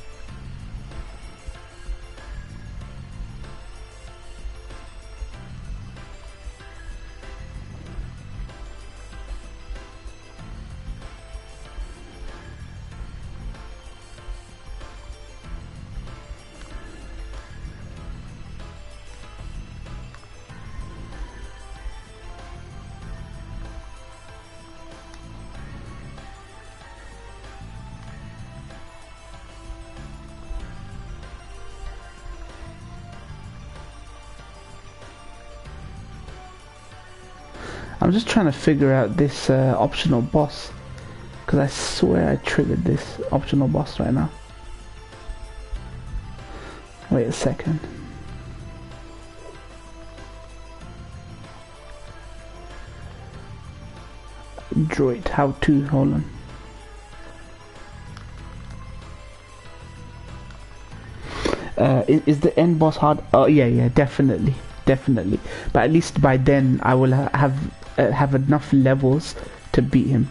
I'm just trying to figure out this optional boss because I swear I triggered this optional boss right now. Wait a second. Droid, how to, hold on. Is the end boss hard? Oh yeah, definitely. But at least by then I will have enough levels to beat him.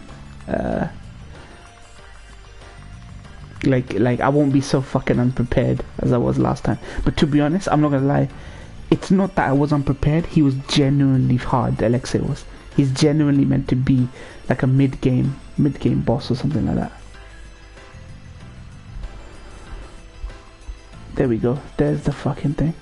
Like I won't be so fucking unprepared as I was last time. But to be honest, I'm not gonna lie. It's not that I was unprepared. He was genuinely hard. Alexei was. He's genuinely meant to be like a mid-game boss or something like that. There we go. There's the fucking thing.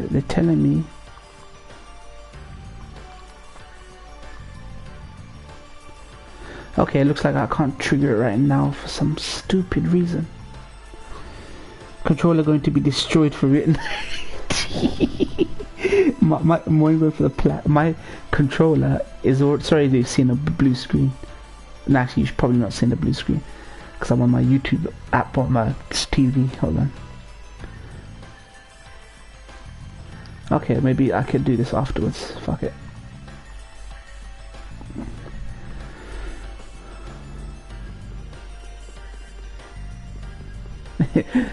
They're telling me. Okay, it looks like I can't trigger it right now for some stupid reason. Controller going to be destroyed for written. My controller is sorry if you've seen a blue screen. And actually, you've probably not seen the blue screen because I'm on my YouTube app on my TV. Hold on. Okay, maybe I could do this afterwards. Fuck it.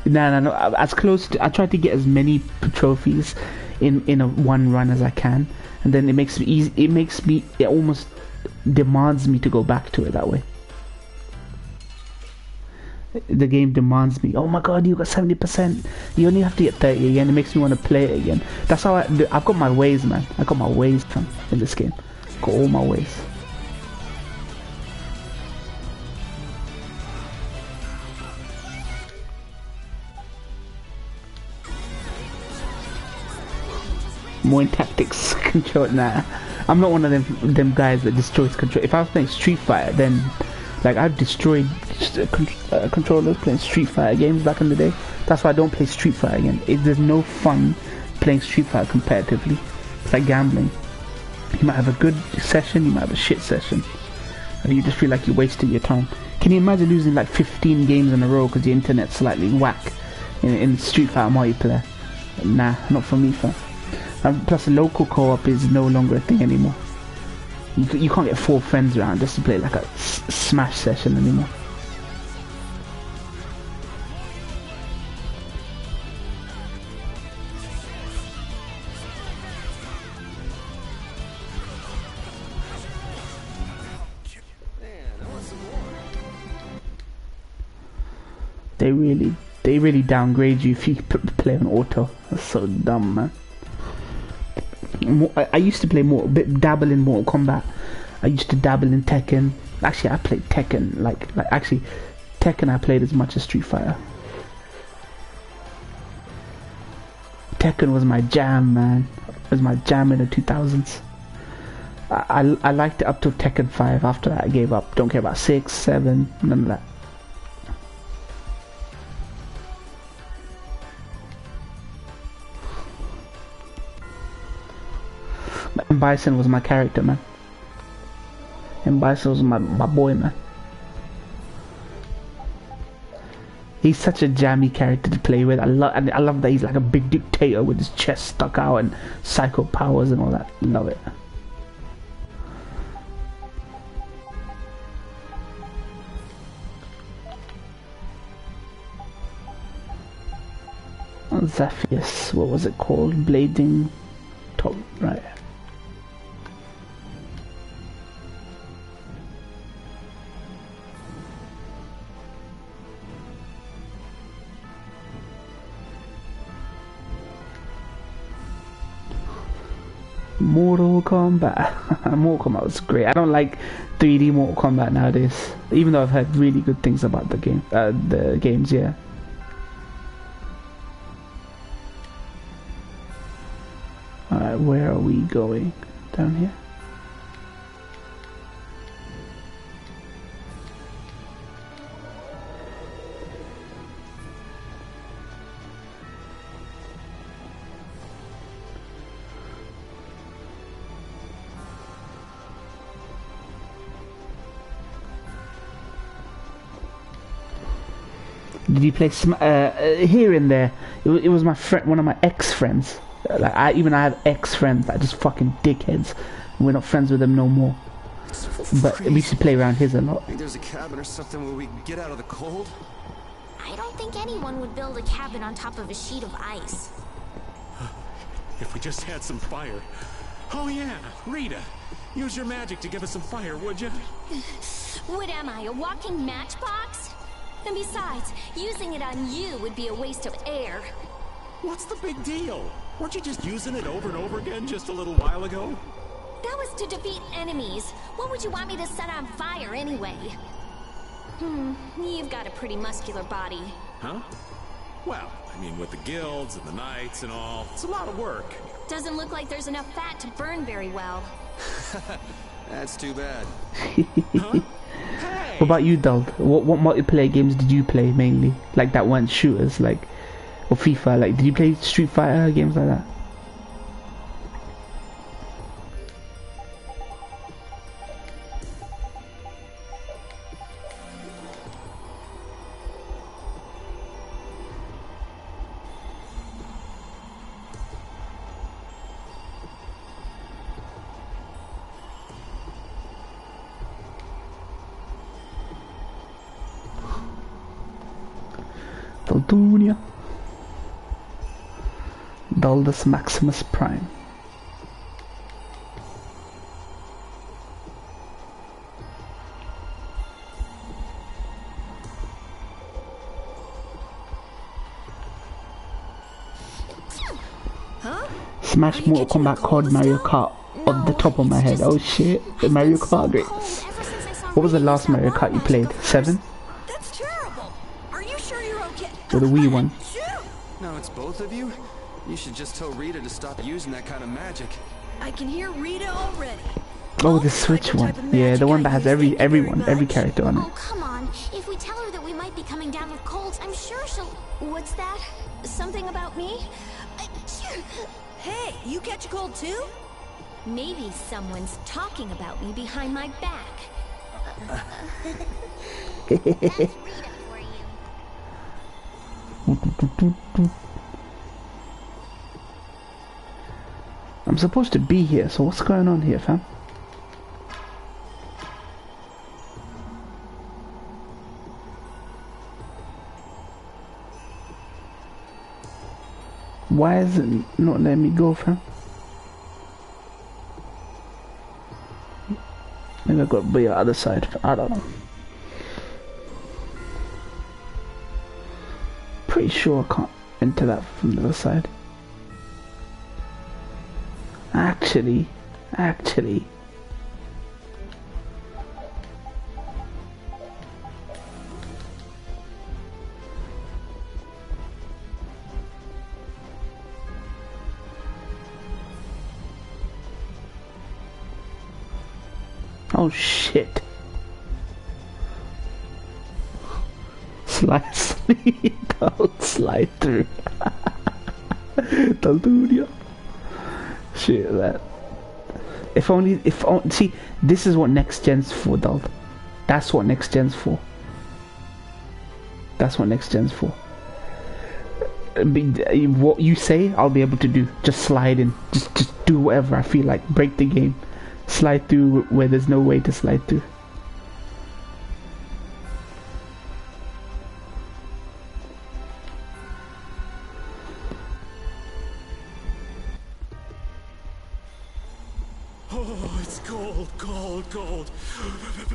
No. As close to, I try to get as many trophies in a one run as I can, and then it makes it easy. It almost demands me to go back to it that way. The game demands me. Oh my god, you got 70%. You only have to get 30 again. It makes me want to play it again. That's how I've got my ways, man. I got my ways in this game. Got all my ways. More in tactics control. Nah, I'm not one of them guys that destroys control. If I was playing Street Fighter, then like I've destroyed controllers playing Street Fighter games back in the day. That's why I don't play Street Fighter again. There's no fun playing Street Fighter competitively. It's like gambling. You might have a good session, you might have a shit session, and you just feel like you're wasting your time. Can you imagine losing like 15 games in a row because the internet's slightly whack in Street Fighter multiplayer? Nah, not for me, fam. And plus, local co-op is no longer a thing anymore. You can't get 4 friends around just to play like a Smash session anymore. They really downgrade you if you play on auto. That's so dumb, man. I used to play dabble in Mortal Kombat. I used to dabble in Tekken. Actually, I played Tekken like actually Tekken I played as much as Street Fighter. Tekken was my jam, man. It was my jam in the 2000s. I liked it up to Tekken 5. After that I gave up. Don't care about 6, 7, none of that. And Bison was my character, man. And Bison was my boy, man. He's such a jammy character to play with. I love that he's like a big dictator with his chest stuck out and psycho powers and all that. Love it. Zephyrs, what was it called? Blading top, right? Mortal Kombat. Mortal Kombat was great. I don't like 3D Mortal Kombat nowadays, even though I've heard really good things about the game, the games. Yeah. All right, where are we going? Down here. Did you play here and there? It was my friend, one of my ex-friends. Like I have ex-friends that are just fucking dickheads. We're not friends with them no more. But we used to play around his a lot. Think there's a cabin or something where we can get out of the cold? I don't think anyone would build a cabin on top of a sheet of ice. If we just had some fire. Oh yeah, Rita. Use your magic to give us some fire, would you? What am I, a walking matchbox? And besides, using it on you would be a waste of air. What's the big deal? Weren't you just using it over and over again just a little while ago? That was to defeat enemies. What would you want me to set on fire anyway? You've got a pretty muscular body. Huh? Well, I mean, with the guilds and the knights and all, it's a lot of work. Doesn't look like there's enough fat to burn very well. That's too bad. Huh? Hey! What about you, Dald? What multiplayer games did you play mainly? Like that weren't shooters, like, or FIFA? Like, did you play Street Fighter games like that? Daltonia. Daldus Maximus Prime. Huh? Smash Mortal Kombat COD Mario Kart off the top of my head. Oh shit, the Mario Kart great. What was the last Mario Kart you played? 7? That's terrible. Are you sure you're okay? Or the Wii one? Now it's both of you? You should just tell Rita to stop using that kind of magic. I can hear Rita already. Oh, the Switch one. Yeah, the one that has every character on it. Oh, come on. If we tell her that we might be coming down with colds, I'm sure she'll... What's that? Something about me? Hey, you catch a cold too? Maybe someone's talking about me behind my back. That's Rita for you. I'm supposed to be here, so what's going on here, fam? Why is it not letting me go, fam? Maybe I got to be on the other side. I don't know. Pretty sure I can't enter that from the other side. Actually. Oh shit. Slide through. Talduria. Shit, that. If only, see, this is what next gen's for, though. That's what next gen's for. That's what next gen's for. What you say, I'll be able to do. Just slide in. Just do whatever I feel like. Break the game. Slide through where there's no way to slide through. Oh, it's cold.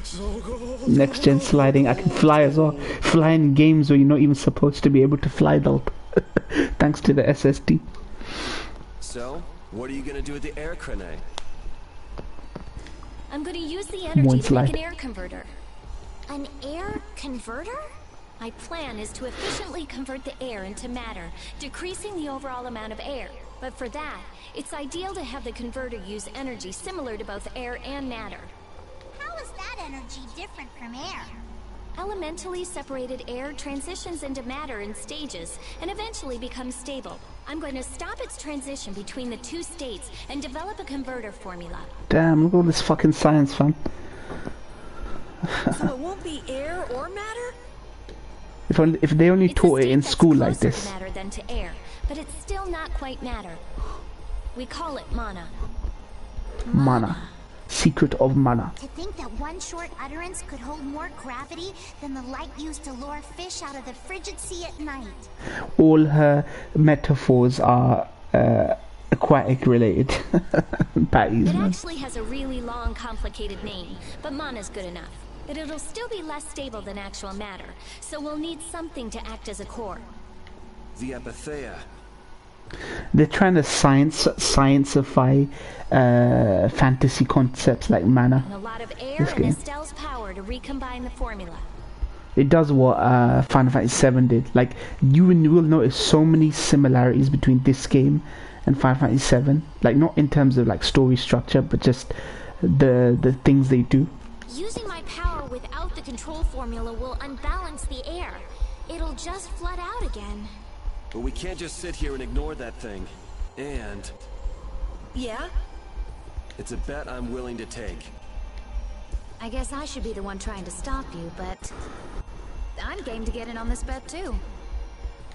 So cold. Next gen sliding. I can fly as well. Fly in games where you're not even supposed to be able to fly, though. Thanks to the SSD. So, what are you gonna do with the air grenade? I'm going to use the energy to make an air converter. An air converter? My plan is to efficiently convert the air into matter, decreasing the overall amount of air. But for that, it's ideal to have the converter use energy similar to both air and matter. How is that energy different from air? Elementally separated air transitions into matter in stages and eventually becomes stable. I'm going to stop its transition between the two states and develop a converter formula. Damn, look at all this fucking science, fam. So it won't be air or matter? If they only taught it in school like this. It's closer to matter than to air, but it's still not quite matter. We call it mana. Mana. Secret of mana. To think that one short utterance could hold more gravity than the light used to lure fish out of the frigid sea at night. All her metaphors are aquatic related. Patties, it man. actually has a really long, complicated name, but mana's good enough. But it'll still be less stable than actual matter, so we'll need something to act as a core. The Epithea. They're trying to scienceify fantasy concepts like mana. And a lot of air and Estelle's power to recombine the formula. It does what Final Fantasy VII did. Like, you will notice so many similarities between this game and Final Fantasy VII. Like, not in terms of like story structure, but just the things they do. Using my power without the control formula will unbalance the air. It'll just flood out again. But we can't just sit here and ignore that thing. And... Yeah? It's a bet I'm willing to take. I guess I should be the one trying to stop you, but... I'm game to get in on this bet, too.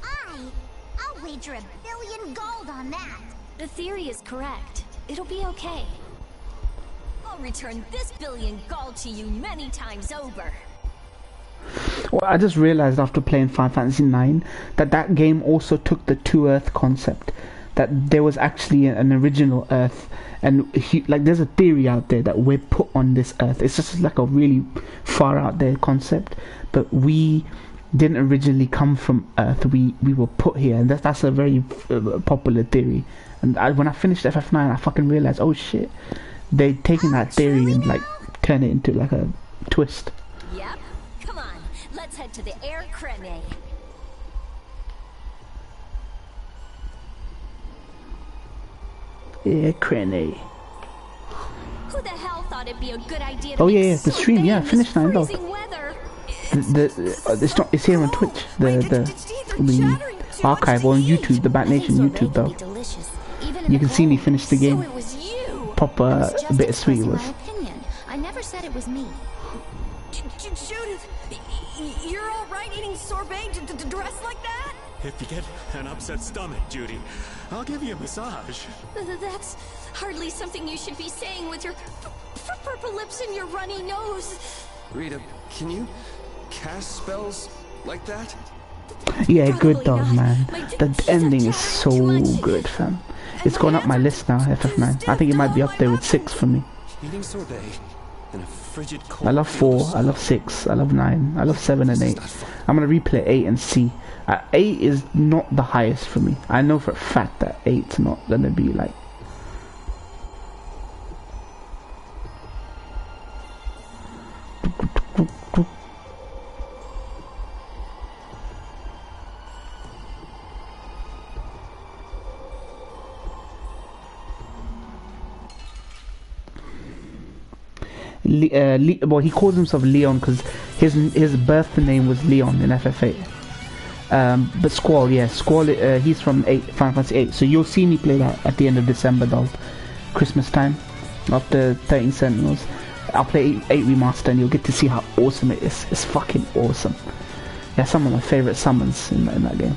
I'll wager $1 billion gold on that. The theory is correct. It'll be okay. I'll return this $1 billion gold to you many times over. Well, I just realized after playing Final Fantasy IX that game also took the two Earth concept. That there was actually an original Earth, and like there's a theory out there that we're put on this Earth. It's just like a really far out there concept, but we didn't originally come from Earth. We were put here, and that's a very popular theory. And when I finished FF9, I fucking realized, oh shit, they're taking that theory and like turn it into like a twist. Yep. Come on, let's head to the air grenade. Yeah, grenade. Who the hell thought it'd be a good idea to oh yeah, the stream, yeah, finished 9 though. It's here on Twitch. The archive on YouTube, the Bat Nation YouTube though. You can see me finish the game. Proper bittersweet it was. I never said it was me. Judith, you're all right eating sorbet to dress like that? If you get an upset stomach, Judy, I'll give you a massage. That's hardly something you should be saying with your purple lips and your runny nose. Rita, can you cast spells like that? Yeah, good Probably dog, not. man. My The teeth ending are is so chattering too much. good, fam. And It's my gone up my hands list now, FF9. I think it might be up there with 6 for me. Eating sorbet in a frigid cold I love field 4, of I love snow. 6, I love 9, I love 7 and 8. Not fun. I'm gonna replay 8 and see. 8 is not the highest for me. I know for a fact that 8's not gonna be like... well, he calls himself Leon because his birth name was Leon in FF8. But Squall, yeah, Squall, he's from Final Fantasy 8, so you'll see me play that at the end of December, though, Christmas time, after 13 Sentinels. I'll play 8 Remaster and you'll get to see how awesome it is. It's fucking awesome. Yeah, some of my favourite summons in that game.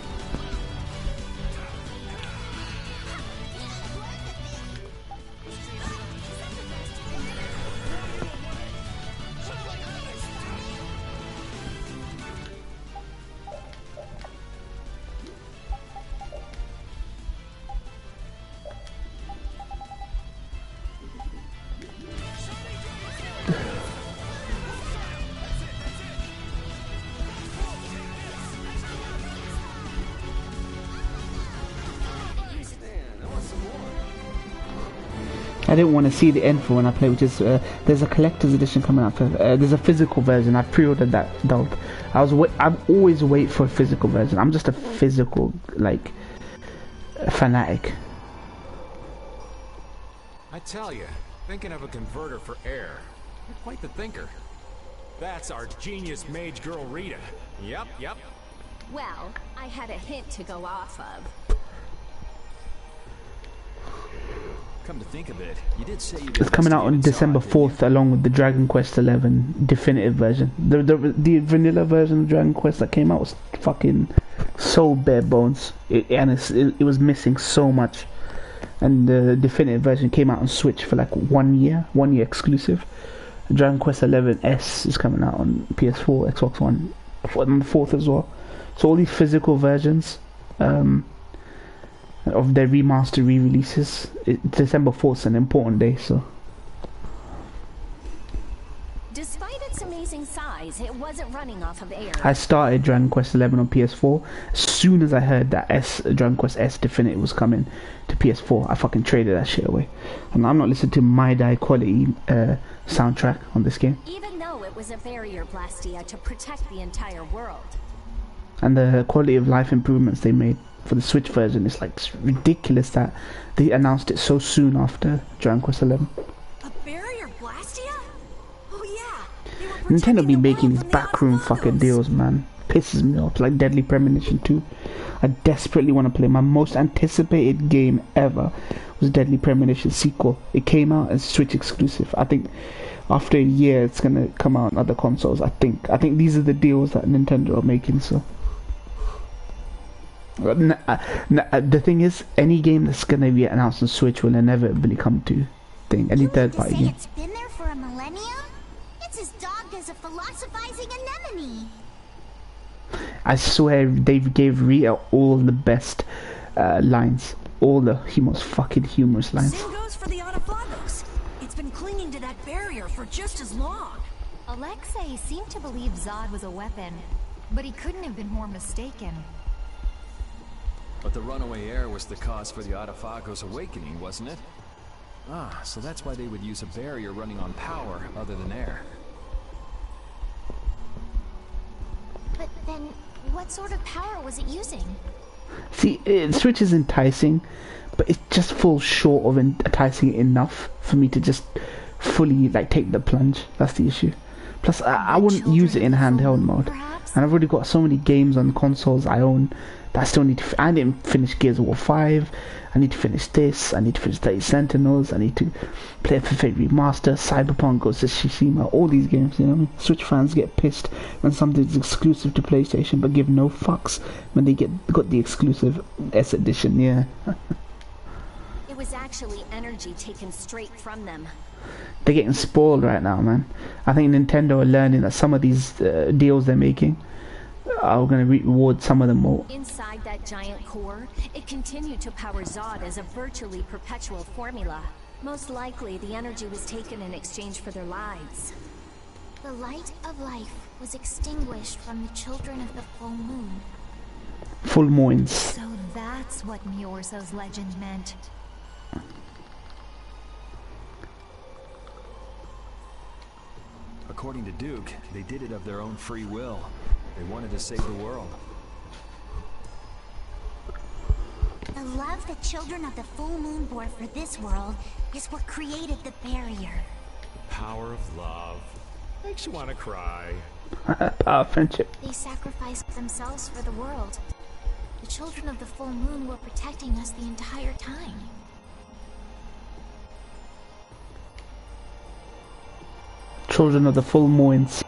I didn't want to see the end for when I play, which is there's a collector's edition coming out. There's a physical version. I've pre-ordered that. Though I'm always wait for a physical version. I'm just a physical fanatic. I tell you, thinking of a converter for air. You're quite the thinker. That's our genius mage girl Rita. Yep. Well, I had a hint to go off of. Come to think of it, you did say you It's coming out on December 4th, along with the Dragon Quest XI definitive version. The vanilla version of Dragon Quest that came out was fucking so bare bones, it was missing so much. And the definitive version came out on Switch for like 1 year exclusive. Dragon Quest XI S is coming out on PS4, Xbox One on the 4th as well. So all these physical versions of their remaster re-releases, December 4th is an important day, so... Despite its amazing size, it wasn't running off of air. I started Dragon Quest XI on PS4. As soon as I heard that Dragon Quest S Definitive was coming to PS4, I fucking traded that shit away. And I'm not listening to my die quality soundtrack on this game. Even though it was a barrier blastia to protect the entire world. And the quality of life improvements they made for the Switch version is like ridiculous that they announced it so soon after Dragon Quest XI. A barrier blastia? Oh yeah. They were Nintendo protecting be the making world these from the backroom fucking Autofagos. deals, man. Pisses me off. Like Deadly Premonition 2. I desperately want to play. My most anticipated game ever was Deadly Premonition sequel. It came out as Switch exclusive. I think after a year it's gonna come out on other consoles. I think these are the deals that Nintendo are making, so... the thing is, any game that's gonna be announced on Switch will inevitably come to thing. Any third party game. It's been there for a millennium? It's as dogged as a philosophizing anemone. I swear they gave Rita all the best lines, all the most fucking humorous lines. Same goes for the Autofagos. It's been clinging to that barrier for just as long. Alexei seemed to believe Zod was a weapon, but he couldn't have been more mistaken. But the runaway air was the cause for the Autofagos' awakening, wasn't it? Ah, so that's why they would use a barrier running on power other than air. But then, what sort of power was it using? See, Switch is enticing, but it just falls short of enticing enough for me to just fully take the plunge. That's the issue. Plus, I wouldn't use it in handheld mode. And I've already got so many games on consoles I own that I still need to... I didn't finish Gears of War 5. I need to finish this. I need to finish 30 Sentinels. I need to play FF8 Remaster, Cyberpunk, Ghost of Tsushima, all these games, you know what I mean? Switch fans get pissed when something's exclusive to PlayStation, but give no fucks when they got the exclusive S edition, yeah. It was actually energy taken straight from them. They're getting spoiled right now, man. I think Nintendo are learning that some of these deals they're making are going to reward some of them more. Inside that giant core, it continued to power Zod as a virtually perpetual formula. Most likely, the energy was taken in exchange for their lives. The light of life was extinguished from the children of the full moon. Full moons. So that's what Miorso's legend meant. According to Duke, they did it of their own free will. They wanted to save the world. The love the children of the full moon bore for this world is what created the barrier. Power of love. Makes you want to cry. Power of friendship. They sacrificed themselves for the world. The children of the full moon were protecting us the entire time. Children of the full moons.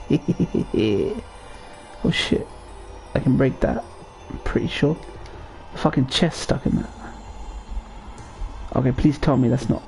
Oh shit. I can break that. I'm pretty sure. Fucking chest stuck in that. Okay, please tell me that's not.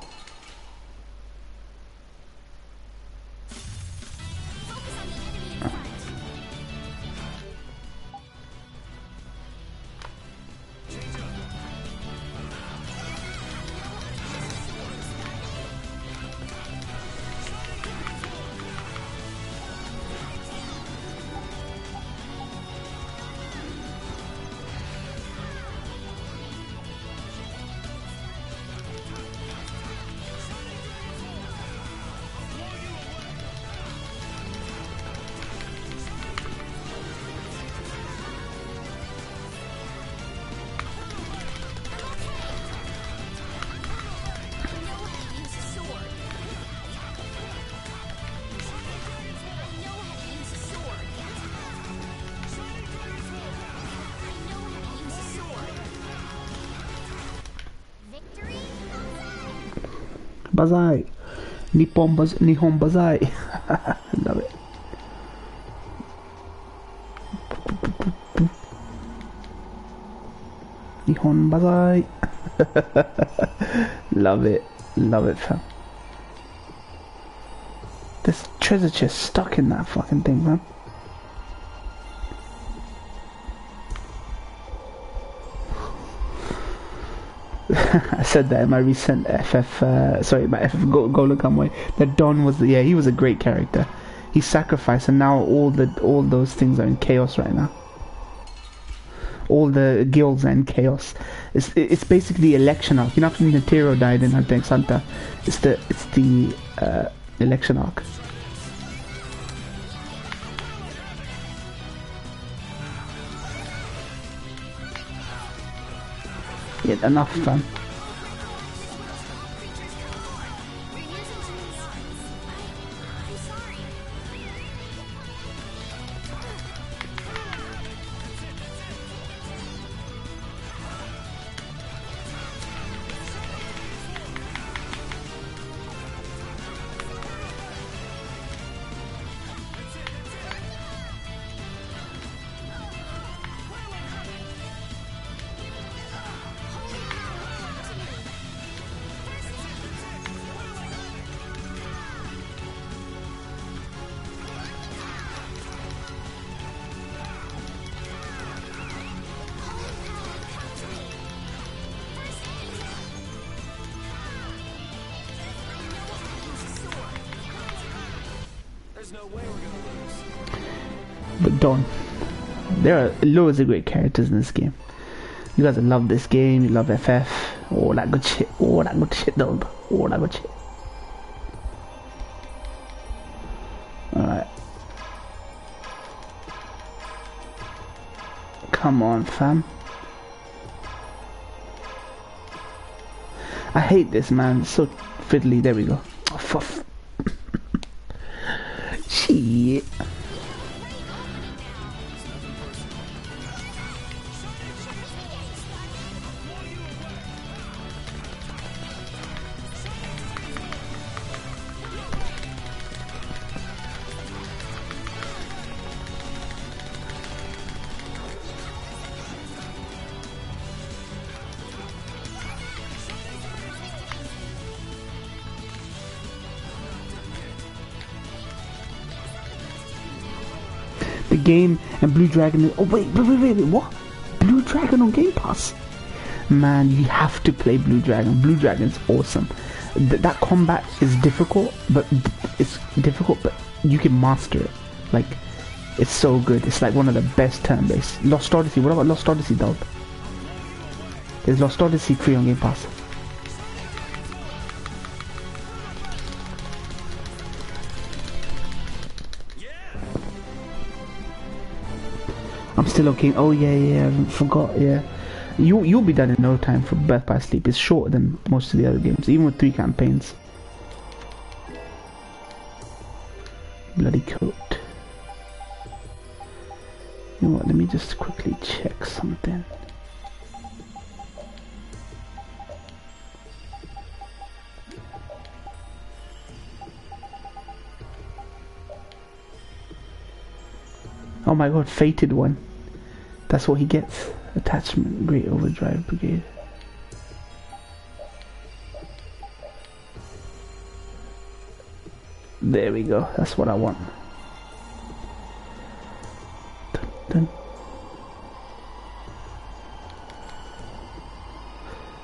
Bazai. Nihon Bazai. Love it. Nihon Bazai. Love it. Love it, fam. There's treasure chest stuck in that fucking thing, man. I said that in my recent my FF Golden Come that Don was he was a great character. He sacrificed, and now all those things are in chaos right now. All the guilds are in chaos. It's basically election arc. You know, after Nintendo died in Hunter x Hunter, it's the election arc. Yeah, enough, fam. But Dawn, there are loads of great characters in this game. You guys love this game, you love FF, all that good shit, dog, all that good shit. Alright. Come on, fam. I hate this, man, it's so fiddly. There we go. Oh, fuck. Shit. The game and Blue Dragon. Oh wait, what? Blue Dragon on Game Pass? Man, you have to play Blue Dragon. Blue Dragon is awesome. That combat is difficult, but you can master it. Like, it's so good. It's like one of the best turn-based. Lost Odyssey. What about Lost Odyssey, dog? There's Lost Odyssey 3 on Game Pass. I'm still okay. Oh yeah, I forgot. Yeah, you'll be done in no time for Birth by Sleep. It's shorter than most of the other games, even with 3 campaigns. Bloody coat. You know what? Let me just quickly check something. Oh my god, Fated one. That's what he gets. Attachment, Great Overdrive Brigade. There we go. That's what I want. Dun, dun.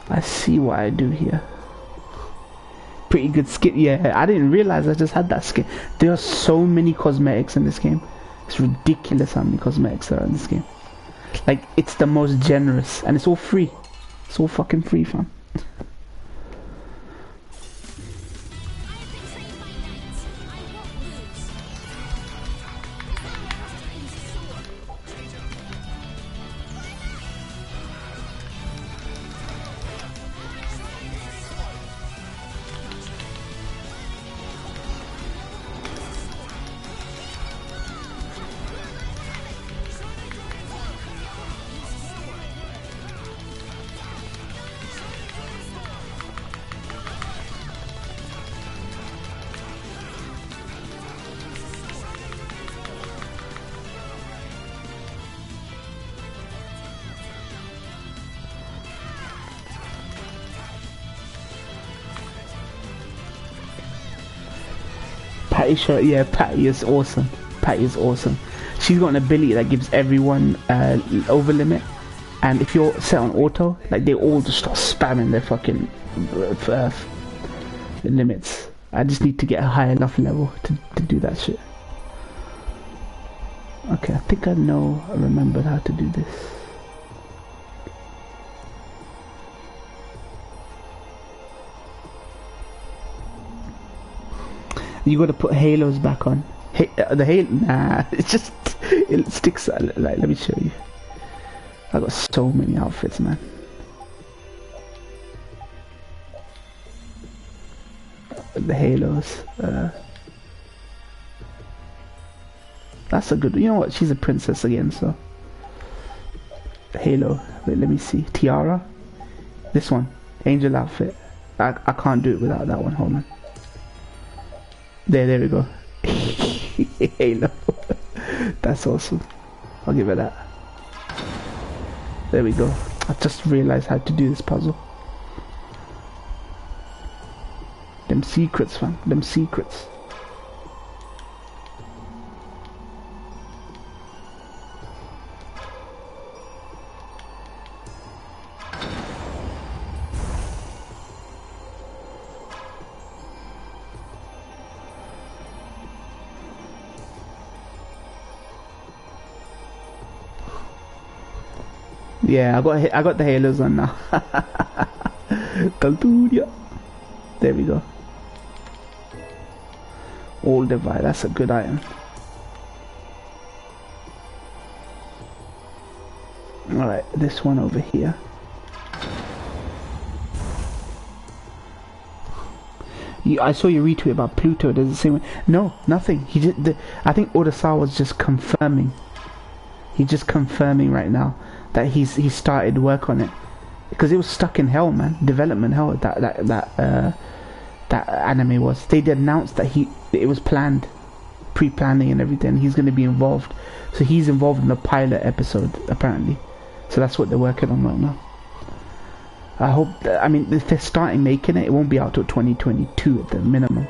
I see what I do here. Pretty good skin. Yeah, I didn't realize I just had that skin. There are so many cosmetics in this game. It's ridiculous how many cosmetics there are in this game. Like, it's the most generous, and it's all free. It's all fucking free, fam. Patty shirt, yeah, Patty is awesome. Patty is awesome. She's got an ability that gives everyone over limit, and if you're set on auto, like, they all just start spamming their fucking limits. I just need to get a high enough level to do that shit. Okay, I think I remembered how to do this. You gotta put halos back on. The halo, nah, it's just, it sticks, like, let me show you. I got so many outfits, man. The halos, that's a good, you know what, she's a princess again, so. Halo, wait, let me see, tiara. This one, angel outfit. I can't do it without that one, hold on. There we go. Halo. That's awesome. I'll give it that. There we go. I just realized how to do this puzzle. Them secrets, fam. Them secrets. Yeah, I got the halos on now. Culturia. There we go. All divide. That's a good item. All right, this one over here. I saw your retweet about Pluto. Does it say no? Nothing. He just. I think Odasawa was just confirming. He's just confirming right now that he started work on it because it was stuck in hell, man. Development hell. That anime was. They announced that it was planned, pre-planning and everything. He's going to be involved. So he's involved in the pilot episode apparently. So that's what they're working on right now. I hope, I mean, if they're starting making it, it won't be out till 2022 at the minimum.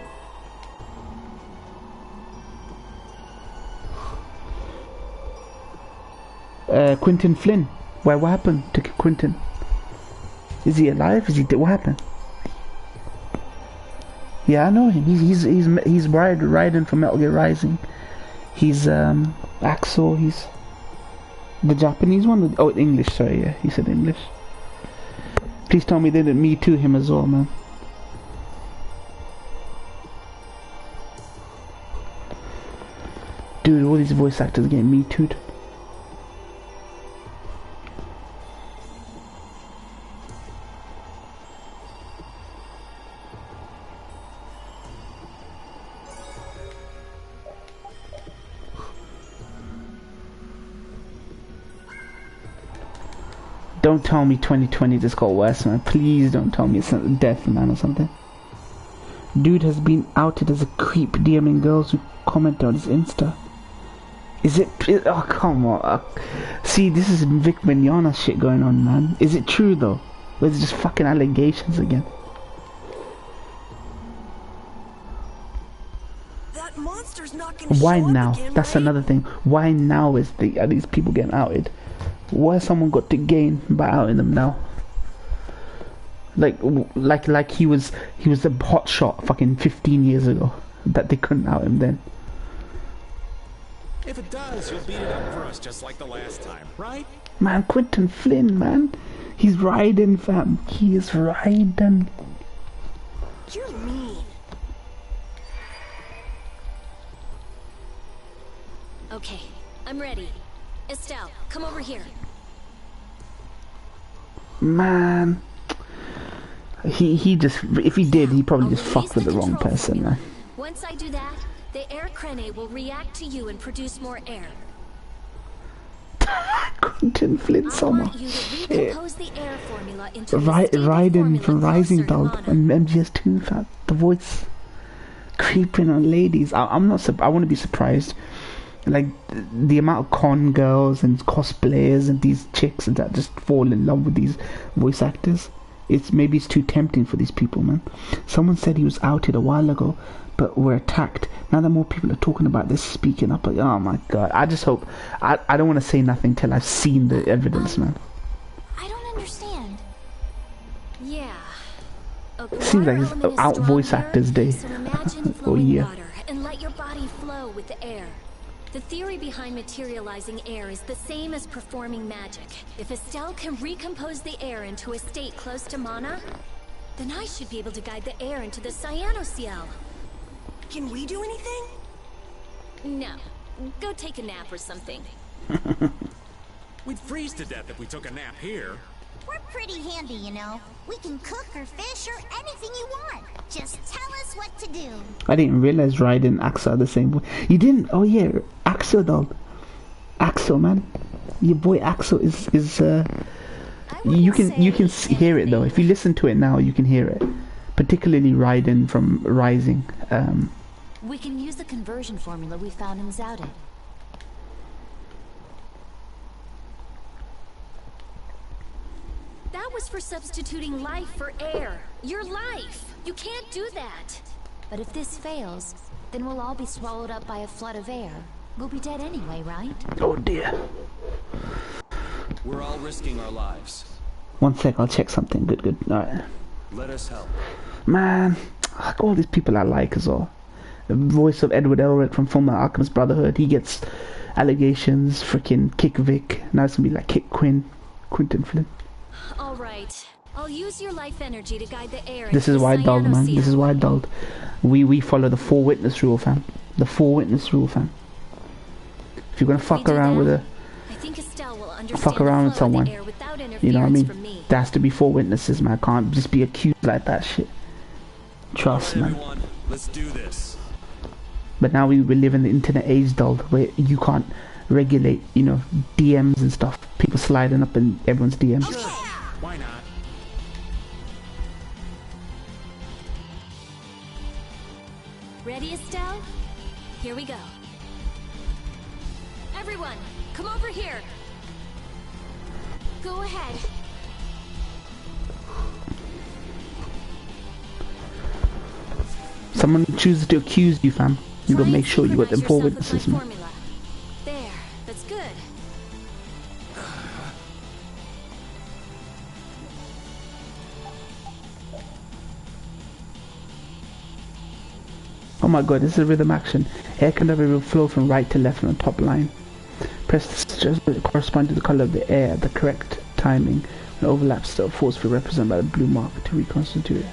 Quentin Flynn. What happened to Quentin? Is he alive? Is he dead? What happened? Yeah, I know him. He's Raiden from Metal Gear Rising. He's Axel. He's the Japanese one. Oh, English. Sorry, yeah, he said English. Please tell me they didn't Me Too him as well, man. Dude, all these voice actors getting Me Too'd. Don't tell me 2020 just got worse, man. Please don't tell me it's a death, man, or something. Dude has been outed as a creep DMing girls who comment on his Insta. Is it? Oh, come on. See, this is Vic Mignogna shit going on, man. Is it true, though? Or is it just fucking allegations again? That monster's not gonna Why show up now? again, That's right? another thing. Why now are these people getting outed? What has someone got to gain by outing them now? Like he was a hot shot fucking 15 years ago that they couldn't out him then. If it does, you'll beat it up for us just like the last time, right? Man, Quentin Flynn, man. He's Raiden, fam. He is Raiden. You're mean. Okay, I'm ready. Estelle, come over here. Man. He just, if he did, he probably just I'll fucked with the release wrong control person, formula. man. Once I do that, the air crene will react to you and produce more air. Quentin Flynn, I someone. want you to Shit. recompose the air formula into a stable Raiden formula from Rising closer to Dog Mana. and MGS2, fam. The voice creeping on ladies. I'm not. I want to be surprised. Like the amount of con girls and cosplayers and these chicks that just fall in love with these voice actors. Maybe it's too tempting for these people, man. Someone said he was outed a while ago, but were attacked. Now that more people are talking about this, speaking up, like, oh my god. I just hope. I don't want to say nothing till I've seen the evidence, man. I don't understand. Yeah. It seems like it's out voice actors day. So imagine Oh flowing yeah. water and let your body flow with the air. The theory behind materializing air is the same as performing magic. If Estelle can recompose the air into a state close to Mana, then I should be able to guide the air into the Cyanoceal. Can we do anything? No. Go take a nap or something. We'd freeze to death if we took a nap here. We're pretty handy, you know. We can cook or fish or anything you want. Just tell us what to do. I didn't realize Raiden and Axel are the same boy. You didn't? Oh yeah, Axel, dog. Axel, man. Your boy Axel is you can hear it though. If you listen to it now, you can hear it. Particularly Raiden from Rising. We can use the conversion formula we found in Zowden. That was for substituting life for air. Your life! You can't do that! But if this fails, then we'll all be swallowed up by a flood of air. We'll be dead anyway, right? Oh dear. We're all risking our lives. One sec, I'll check something. Good. Alright. Let us help. Man, like all these people I like as well. The voice of Edward Elric from Fullmetal Alchemist Brotherhood. He gets allegations. Freaking Kick Vic. Now it's gonna be like Kick Quentin Flynn. Alright. I'll use your life energy to guide the air. This is why I dulled, man. This is why I dulled. We follow the 4 witness rule, fam. The 4 witness rule, fam. If you're gonna fuck around with someone, you know what I mean? There has to be 4 witnesses, man. I can't just be accused like that shit. Trust, All right, man. everyone, let's do this. But now we live in the internet age, doll, where you can't regulate, you know, DMs and stuff. People sliding up in everyone's DMs. Why not? Ready, Estelle? Here we go. Everyone, come over here. Go ahead. Someone chooses to accuse you, fam. You gotta make sure you got them four witnesses, man. Formula. There, that's good. Oh my god, this is a rhythm action. Air can never flow from right to left on the top line. Press the stress to correspond to the color of the air at the correct timing. When overlaps the force field represented by the blue mark to reconstitute it.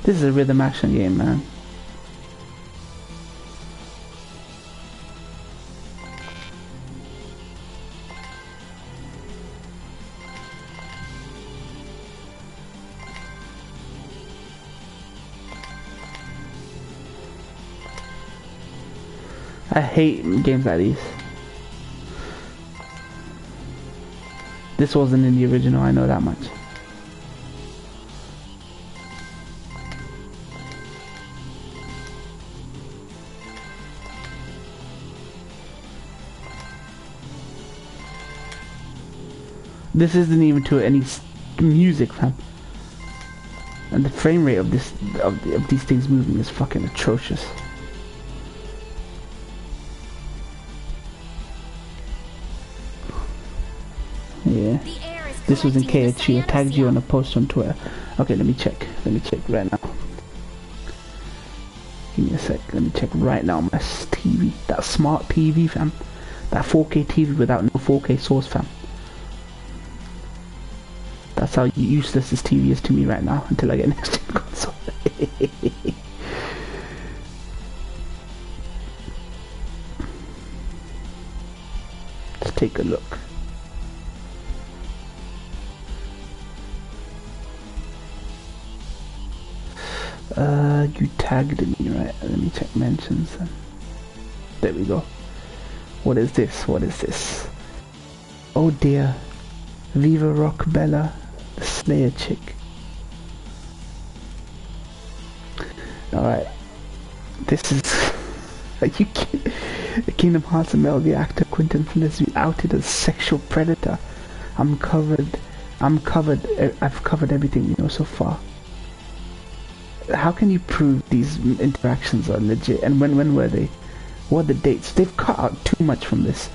This is a rhythm action game, man. I hate games like these. This wasn't in the original, I know that much. This isn't even to any music, fam. And the frame rate of this of these things moving is fucking atrocious. Yeah. This was in KHU. I tagged you on a post on Twitter. Okay, let me check. Let me check right now. Give me a sec. Let me check right now. My TV. That smart TV, fam. That 4K TV without no 4K source, fam. That's how useless this TV is to me right now until I get next gen console. Let's take a look. You tagged me, right? Let me check mentions. There we go. What is this? What is this? Oh dear. Viva Rock Bella, the Slayer chick. Alright. This is... Are you kidding? The Kingdom Hearts ML Reactor Quentin Flynn outed as sexual predator. I've covered everything we know so far. How can you prove these interactions are legit? And when were they? What are the dates? They've cut out too much from this.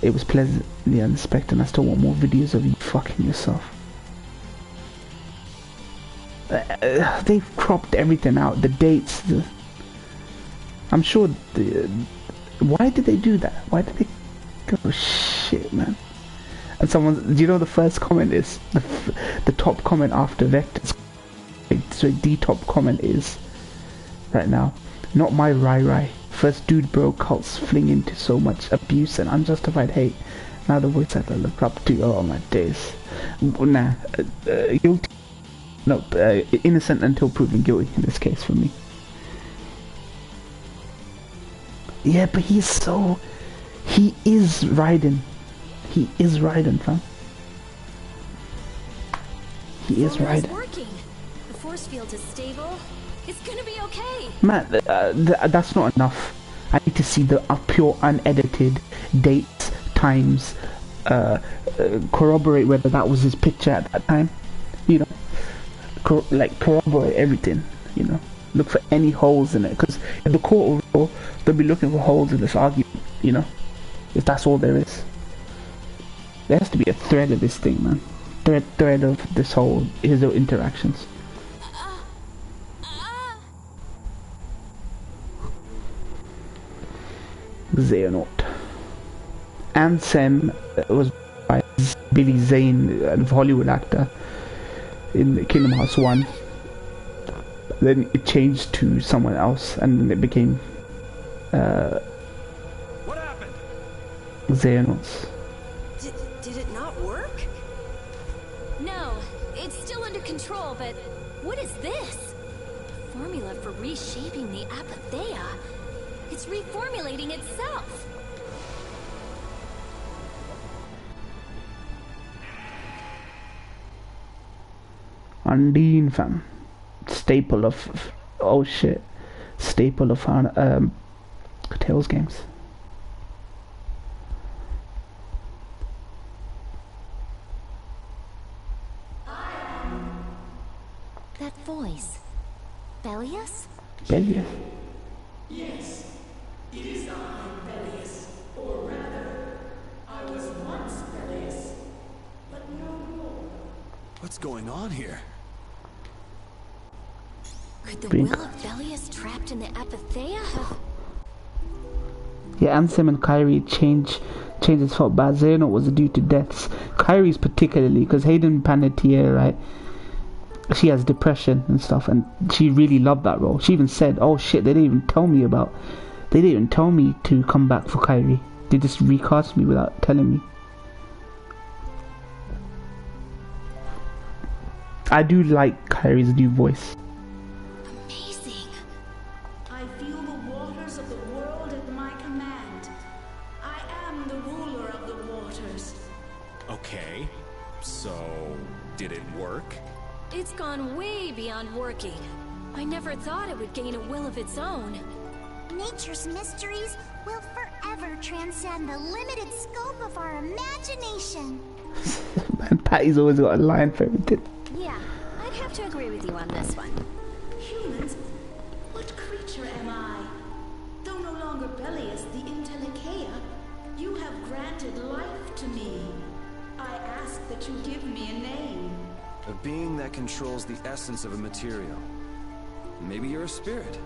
It was pleasantly unexpected and I still want more videos of you fucking yourself. They've cropped everything out. The dates. I'm sure... why did they do that? Why did they... Oh shit, man. And someone... Do you know the first comment is... The top comment after Vector's... So the top comment is... Right now. Not my Rai. First dude bro cults fling into so much abuse and unjustified hate. Now the voice actor I look up to. Oh my days. Nah. Guilty. No, innocent until proven guilty in this case for me. Yeah, but he's so... He is Raiden. He is Raiden, fam. He is Raiden. Working. The force field is stable. It's gonna be okay. Man, that's not enough. I need to see the pure unedited dates, times, corroborate whether that was his picture at that time. You know, corroborate everything. You know, look for any holes in it, because in the court of law, they'll be looking for holes in this argument. You know, if that's all there is. There has to be a thread of this thing, man. Thread of this whole his interactions. Xehanort. Ansem was by Billy Zane, a Hollywood actor in Kingdom Hearts 1. Then it changed to someone else, and then it became What happened? Xehanort's. Did it not work? control, but what is this? The formula for reshaping the Apatheia. It's reformulating itself. Undine, fam. Staple of... Oh shit. Staple of Tales games. That voice. Bellius? Bellius? Yes, it is I, Bellius. Or rather, I was once Bellius, but no more. What's going on here? Could the will of Bellius trapped in the Apatheia have... Yeah, Ansem and Kyrie changes felt bad. Xehanort was due to deaths. Kyrie's particularly, because Hayden Panettiere, right? She has depression and stuff, and she really loved that role. She even said, "Oh shit, they didn't even tell me to come back for Kyrie. They just recast me without telling me." I do like Kyrie's new voice. Amazing. I feel the waters of the world at my command. I am the ruler of the waters. Okay, so did it work? It's gone way beyond working. I never thought it would gain a will of its own. Nature's mysteries will forever transcend the limited scope of our imagination. Man, Patty's always got a line for everything. Yeah, I'd have to agree with you on this one. Humans? What creature am I? Though no longer Bellius the Intellicheia, you have granted life to me. I ask that you give me a name. A being that controls the essence of a material. Maybe you're a spirit.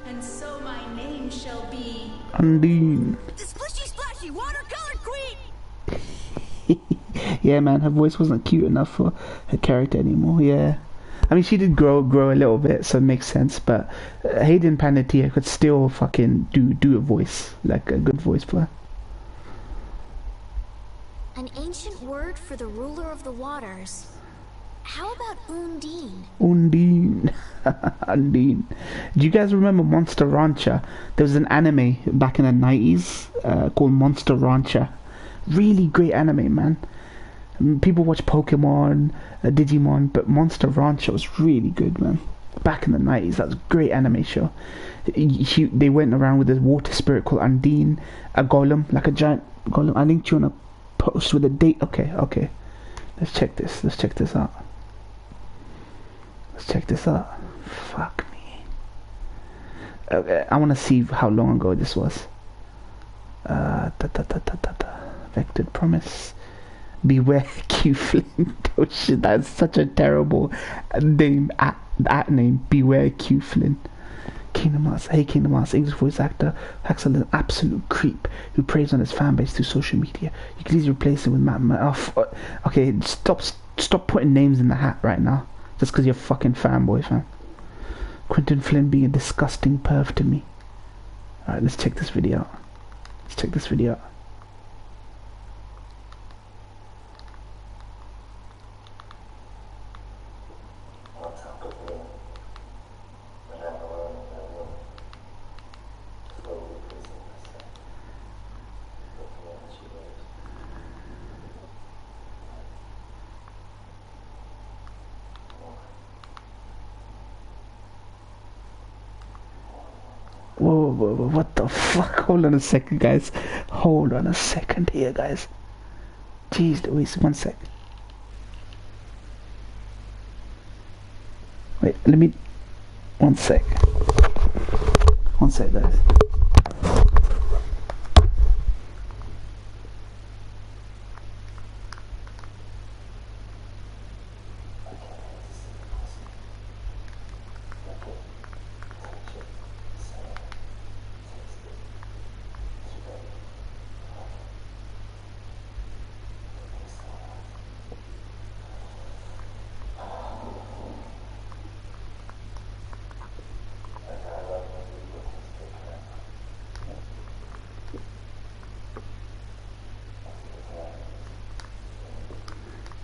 And so my name shall be... Undine. The Splishy Splashy Watercolor Queen! Yeah, man, her voice wasn't cute enough for her character anymore. Yeah, I mean, she did grow a little bit, so it makes sense. But Hayden Panettiere could still fucking do a voice, like a good voice for her. An ancient word for the ruler of the waters. How about Undine? Undine. Undine. Do you guys remember Monster Rancher? There was an anime back in the 90s called Monster Rancher. Really great anime, man. People watch Pokemon, Digimon, but Monster Rancher was really good, man. Back in the 90s, that was a great anime show. They went around with this water spirit called Undine, a golem, like a giant golem. I linked you on a post with a date. Okay. Let's check this out. Fuck me. Okay, I want to see how long ago this was. Vectored promise. Beware Q Flynn. Oh shit, that's such a terrible name. That name. Beware Q Flynn. Kingdom Hearts. Hey Kingdom Hearts. English voice actor. Axel is an absolute creep who preys on his fan base through social media. You can easily replace him with Matt. Okay, stop putting names in the hat right now. Just because you're a fucking fanboy, fam. Quentin Flynn being a disgusting perv to me. Alright, let's check this video out. Whoa, what the fuck? Hold on a second, guys. Hold on a second here, guys. Jeez Louise, 1 sec. Wait, let me... 1 sec. 1 sec, guys.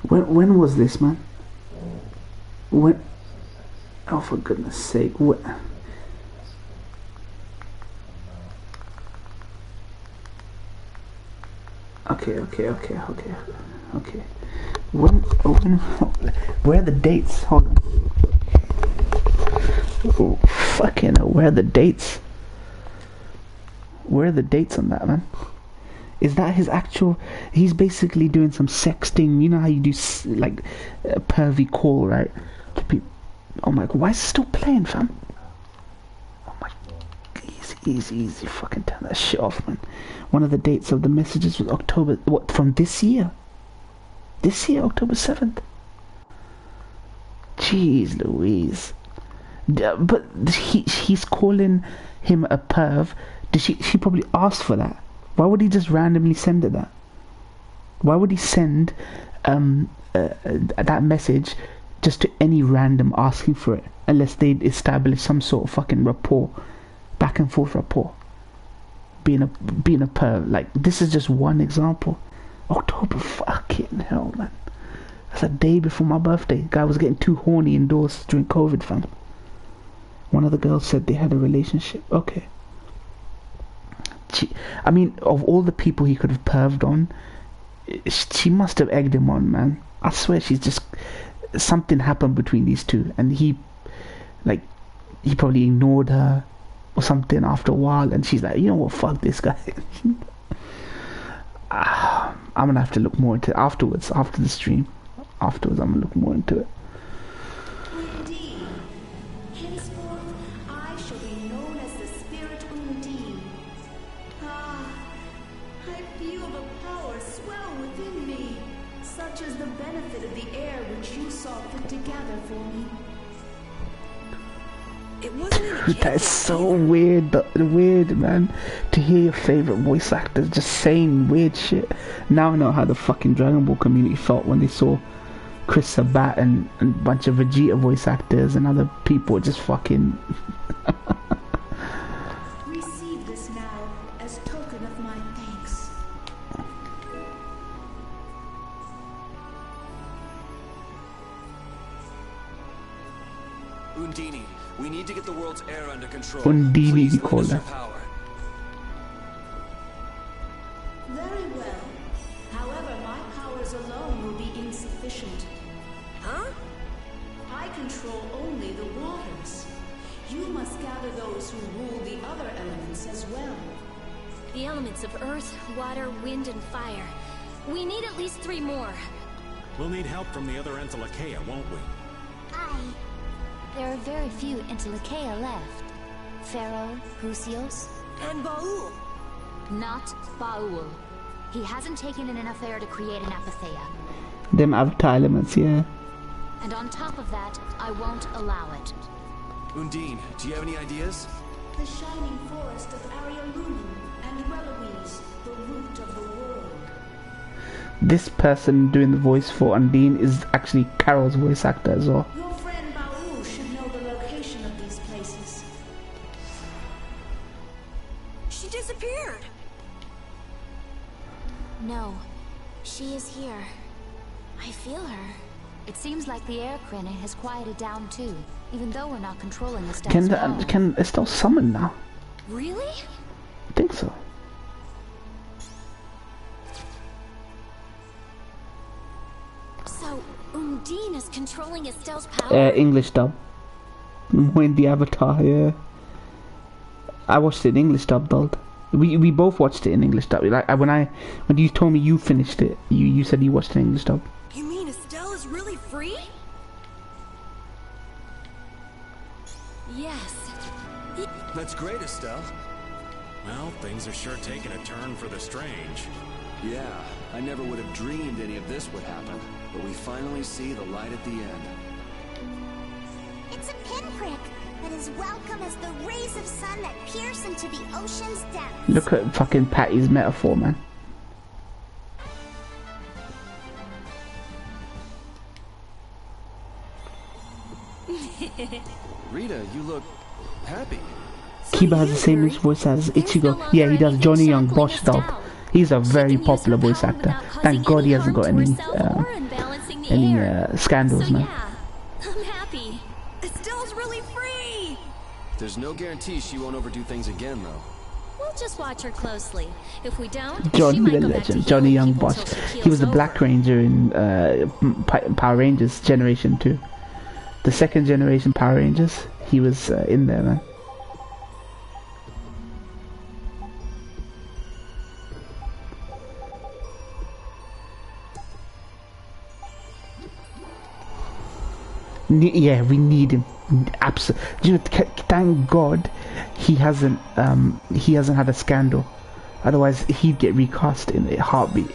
When was this, man? When... Oh, for goodness sake. What... Okay. When, where are the dates? Hold on. Oh, fucking hell, where are the dates? Where are the dates on that, man? Is that his actual... He's basically doing some sexting. You know how you do, like, a pervy call, right? To people. Oh my god, why is it still playing, fam? Oh my... Easy. Fucking turn that shit off, man. One of the dates of the messages was October... What, from this year? This year, October 7th? Jeez Louise. But he's calling him a perv. She probably asked for that. Why would he just randomly send her that? Why would he send that message just to any random asking for it? Unless they'd establish some sort of fucking rapport. Back and forth rapport. Being a perv. Like, this is just one example. October fucking hell, man. That's a day before my birthday. Guy was getting too horny indoors during COVID, fam. One of the girls said they had a relationship. Okay. I mean, of all the people he could have perved on, she must have egged him on, man. I swear she's just... Something happened between these two. And he probably ignored her or something after a while. And she's like, you know what, fuck this guy. I'm gonna have to look more into it afterwards, after the stream. Afterwards, I'm gonna look more into it. Undine. Henceforth, I shall be known as the spirit Undine. Ah, I feel the power swell within me. Such is the benefit of the air which you saw fit to gather for me. It wasn't That is so weird, man. To hear your favorite voice actors just saying weird shit. Now I know how the fucking Dragon Ball community felt when they saw Chris Sabat and a bunch of Vegeta voice actors and other people just fucking... Receive this now as token of my thanks. Undine, we need to get the world's air under control. Undine, Please he called lend us her. your power. Very well. However, my powers alone will be insufficient. Huh? I control only the waters. You must gather those who rule the other elements as well. The elements of earth, water, wind, and fire. We need at least 3 more. We'll need help from the other Entelekea, won't we? There are very few Entelekea left. Pharaoh, Husios, and Baul. Not Baul. He hasn't taken in enough air to create an apatheia. Them avatar elements, yeah. And on top of that, I won't allow it. Undine, do you have any ideas? The shining forest of Arialumen and Reloise, the root of the world. This person doing the voice for Undine is actually Carol's voice actor as well. Your friend Baul should know the location of these places. She disappeared. No, she is here. I feel her. It seems like the air crane has quieted down too, even though we're not controlling the status quo. Can Estelle summon now? Really? I think so. So, Undine is controlling Estelle's power? English dub. When the Avatar, yeah. I watched it in English dub, dog. We both watched it in English dub. Like when you told me you finished it, you said you watched it in English dub. You mean Estelle is really free? Yes. That's great, Estelle. Well, things are sure taking a turn for the strange. Yeah, I never would have dreamed any of this would happen, but we finally see the light at the end. It's a pinprick, but as welcome as the rays of sun that pierce into the ocean's depths. Look at fucking Patty's metaphor, man. Rita, you look happy. Kiba has the same voice as Ichigo. Yeah, he does Johnny Young Bosch dub. He's a very popular voice actor. Thank God he hasn't got any scandals, man. I'm happy happy. Estelle's really free! There's no guarantee she won't overdo things again, though. We'll just watch her closely. If we don't, she Johnny might the go back to Legend, Johnny healing Young people Boss. till she He was the keels Black over. Ranger in Power Rangers Generation 2. The second generation Power Rangers. He was in there, man. Yeah, we need him. Absolutely. You know, thank God he hasn't had a scandal. Otherwise, he'd get recast in a heartbeat.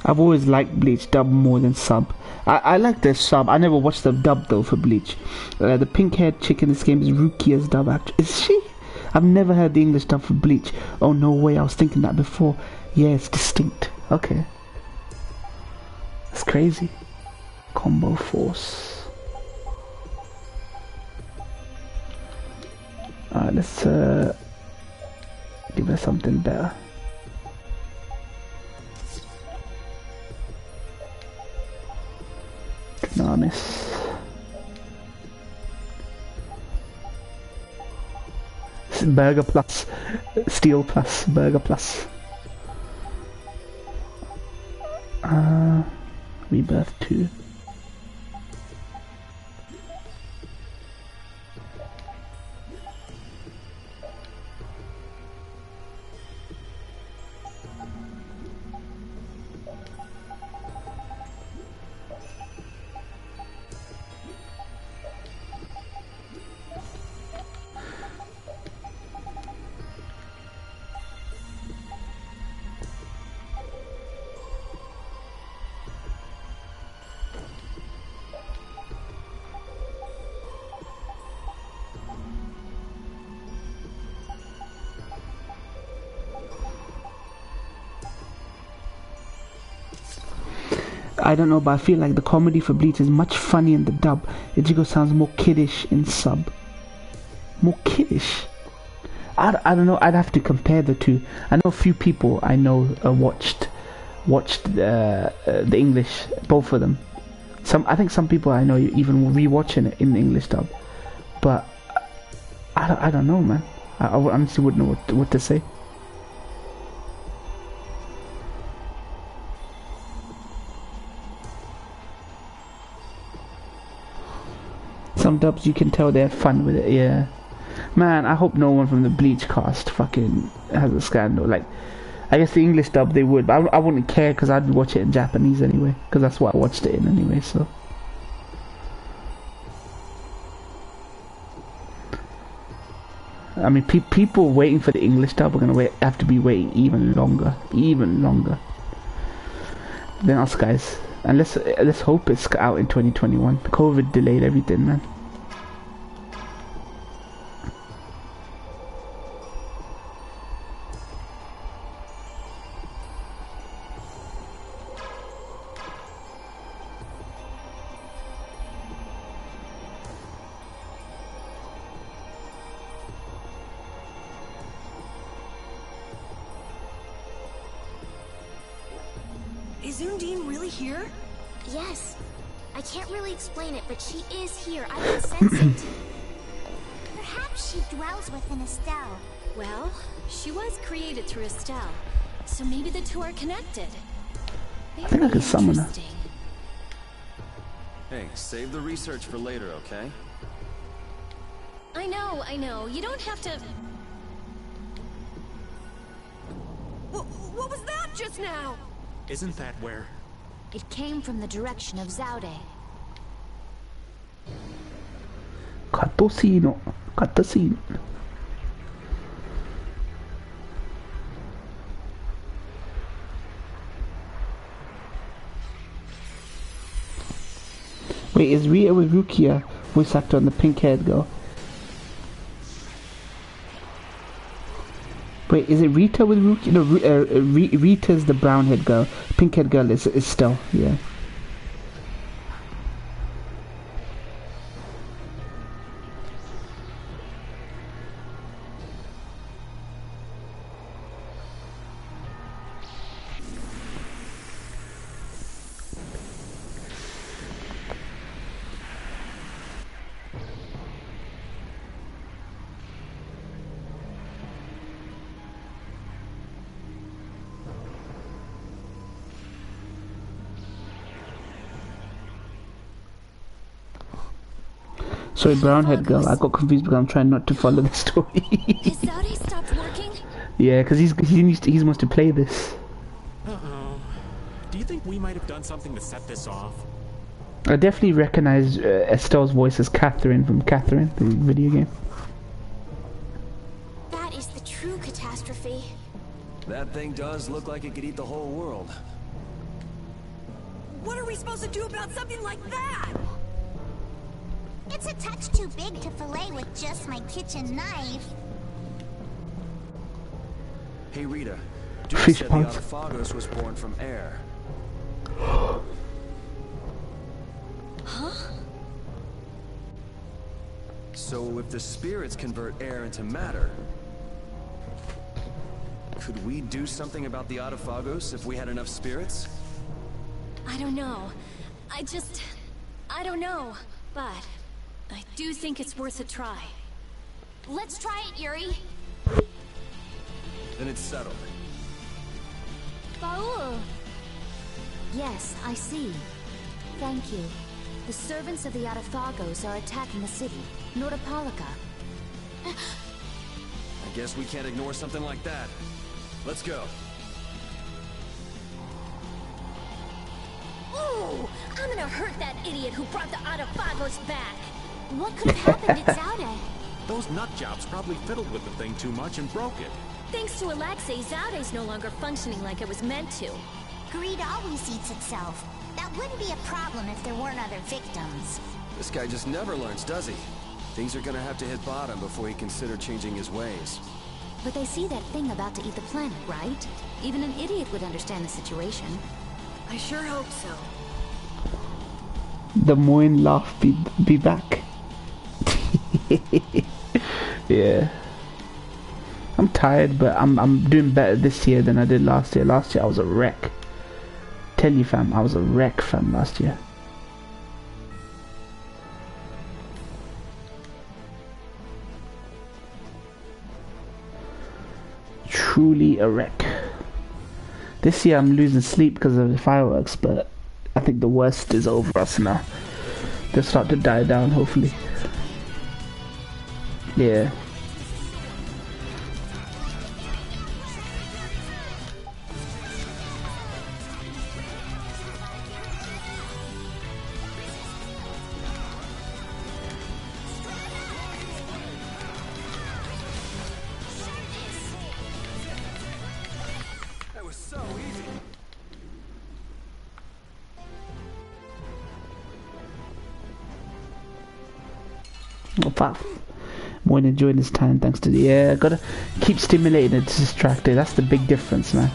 I've always liked Bleach dub more than sub. I like the sub. I never watched the dub though for Bleach. The pink-haired chick in this game is Rukia's dub actress. Is she? I've never heard the English dub for Bleach. Oh no way! I was thinking that before. Yeah, it's distinct. Okay, that's crazy. Combo Force. Alright, let's give her something better. Honest. Burger plus, Steel plus, Burger plus. Rebirth 2. I don't know, but I feel like the comedy for Bleach is much funnier in the dub. Ichigo sounds more kiddish in sub. More kiddish? I don't know, I'd have to compare the two. I know a few people I know watched the English, both of them. I think some people I know even rewatching it in the English dub. But I don't know, man. I honestly wouldn't know what to say. Some dubs you can tell they're fun with it, yeah. Man, I hope no one from the Bleach cast fucking has a scandal. Like, I guess the English dub they would, but I wouldn't care because I'd watch it in Japanese anyway, because that's what I watched it in anyway, so. I mean, people waiting for the English dub are gonna have to be waiting even longer, than us guys. And let's hope it's out in 2021. COVID delayed everything, man. Is Undine really here? Yes. I can't really explain it, but she is here. I can sense it. Perhaps she dwells within Estelle. Well, she was created through Estelle, so maybe the two are connected. I think I could summon her. Hey, save the research for later, okay? I know. You don't have to... What was that just now? Isn't that where? It came from the direction of Zaude. Catosino. Wait, is Rita with Rukia voice actor on the pink-haired girl? Wait, is it Rita with Rukia? No, Rita's the brown-haired girl. Pink-haired girl is Estelle, yeah. Sorry, brown-haired girl. I got confused because I'm trying not to follow the story. Has Zaude stopped working? Yeah, because he wants to play this. Uh-oh. Do you think we might have done something to set this off? I definitely recognize Estelle's voice as Catherine from Catherine, the video game. That is the true catastrophe. That thing does look like it could eat the whole world. What are we supposed to do about something like that? It's a touch too big to fillet with just my kitchen knife. Hey Rita, Duke Fish said ponds. the Autophagos was born from air. Huh? So if the spirits convert air into matter, could we do something about the Autophagos if we had enough spirits? I don't know. I don't know. But I do think it's worth a try. Let's try it, Yuri. Then it's settled. Baul! Yes, I see. Thank you. The servants of the Autophagos are attacking the city, Nordopolica. I guess we can't ignore something like that. Let's go. Ooh! I'm gonna hurt that idiot who brought the Autophagos back! What could have happened at Zaude? Those nutjobs probably fiddled with the thing too much and broke it. Thanks to Alexei, Zaude's no longer functioning like it was meant to. Greed always eats itself. That wouldn't be a problem if there weren't other victims. This guy just never learns, does he? Things are gonna have to hit bottom before he consider changing his ways. But they see that thing about to eat the planet, right? Even an idiot would understand the situation. I sure hope so. The Moin laugh be back. Yeah. I'm tired, but I'm doing better this year than I did last year. Last year I was a wreck. Tell you fam, I was a wreck fam last year. Truly a wreck. This year I'm losing sleep because of the fireworks, but I think the worst is over us now. They'll start to die down, hopefully. Yeah. But more than enjoying his time thanks to the gotta keep stimulated and distracted. That's the big difference, man.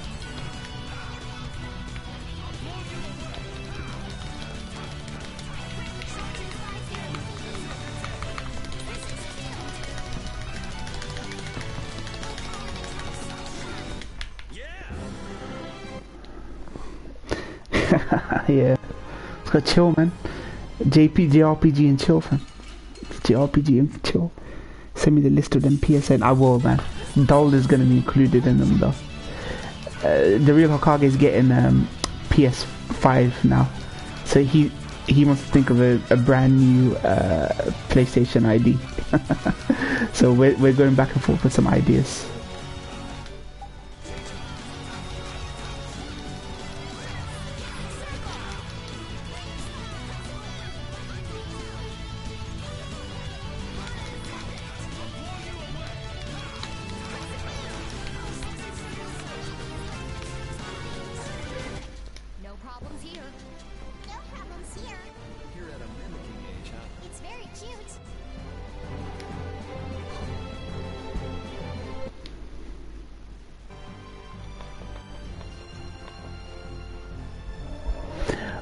Yeah, it's got chill, man. JRPG and chill, fam. JRPG and chill. Send me the list of them PSN. I will, man. Dull is gonna be included in them though. The real Hokage is getting PS5 now, so he wants to think of a brand new PlayStation ID. So we're going back and forth with some ideas.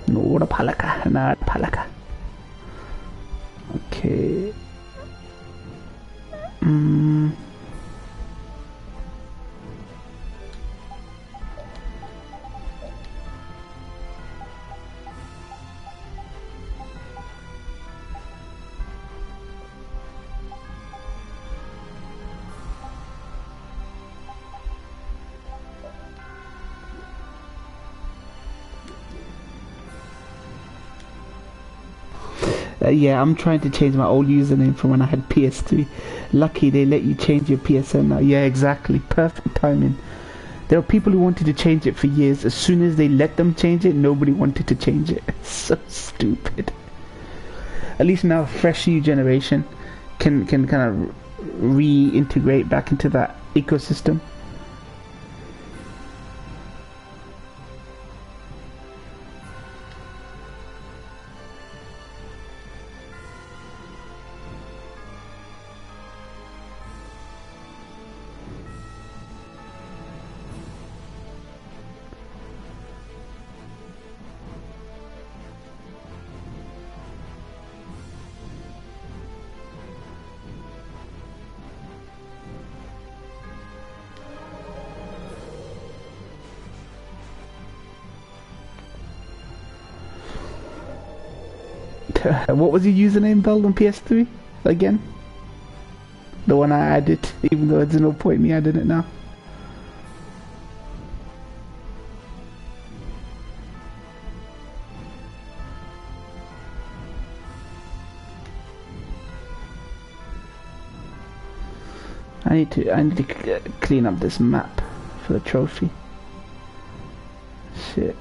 Nora Palaka, not Palaka. Okay. Yeah, I'm trying to change my old username from when I had PS3. Lucky they let you change your PSN now. Yeah, exactly. Perfect timing. There are people who wanted to change it for years. As soon as they let them change it, nobody wanted to change it. So stupid. At least now, a fresh new generation can kind of reintegrate back into that ecosystem. What was your username, Bell, on PS3 again? The one I added, even though there's no point me adding it now. I need to clean up this map for the trophy. Shit.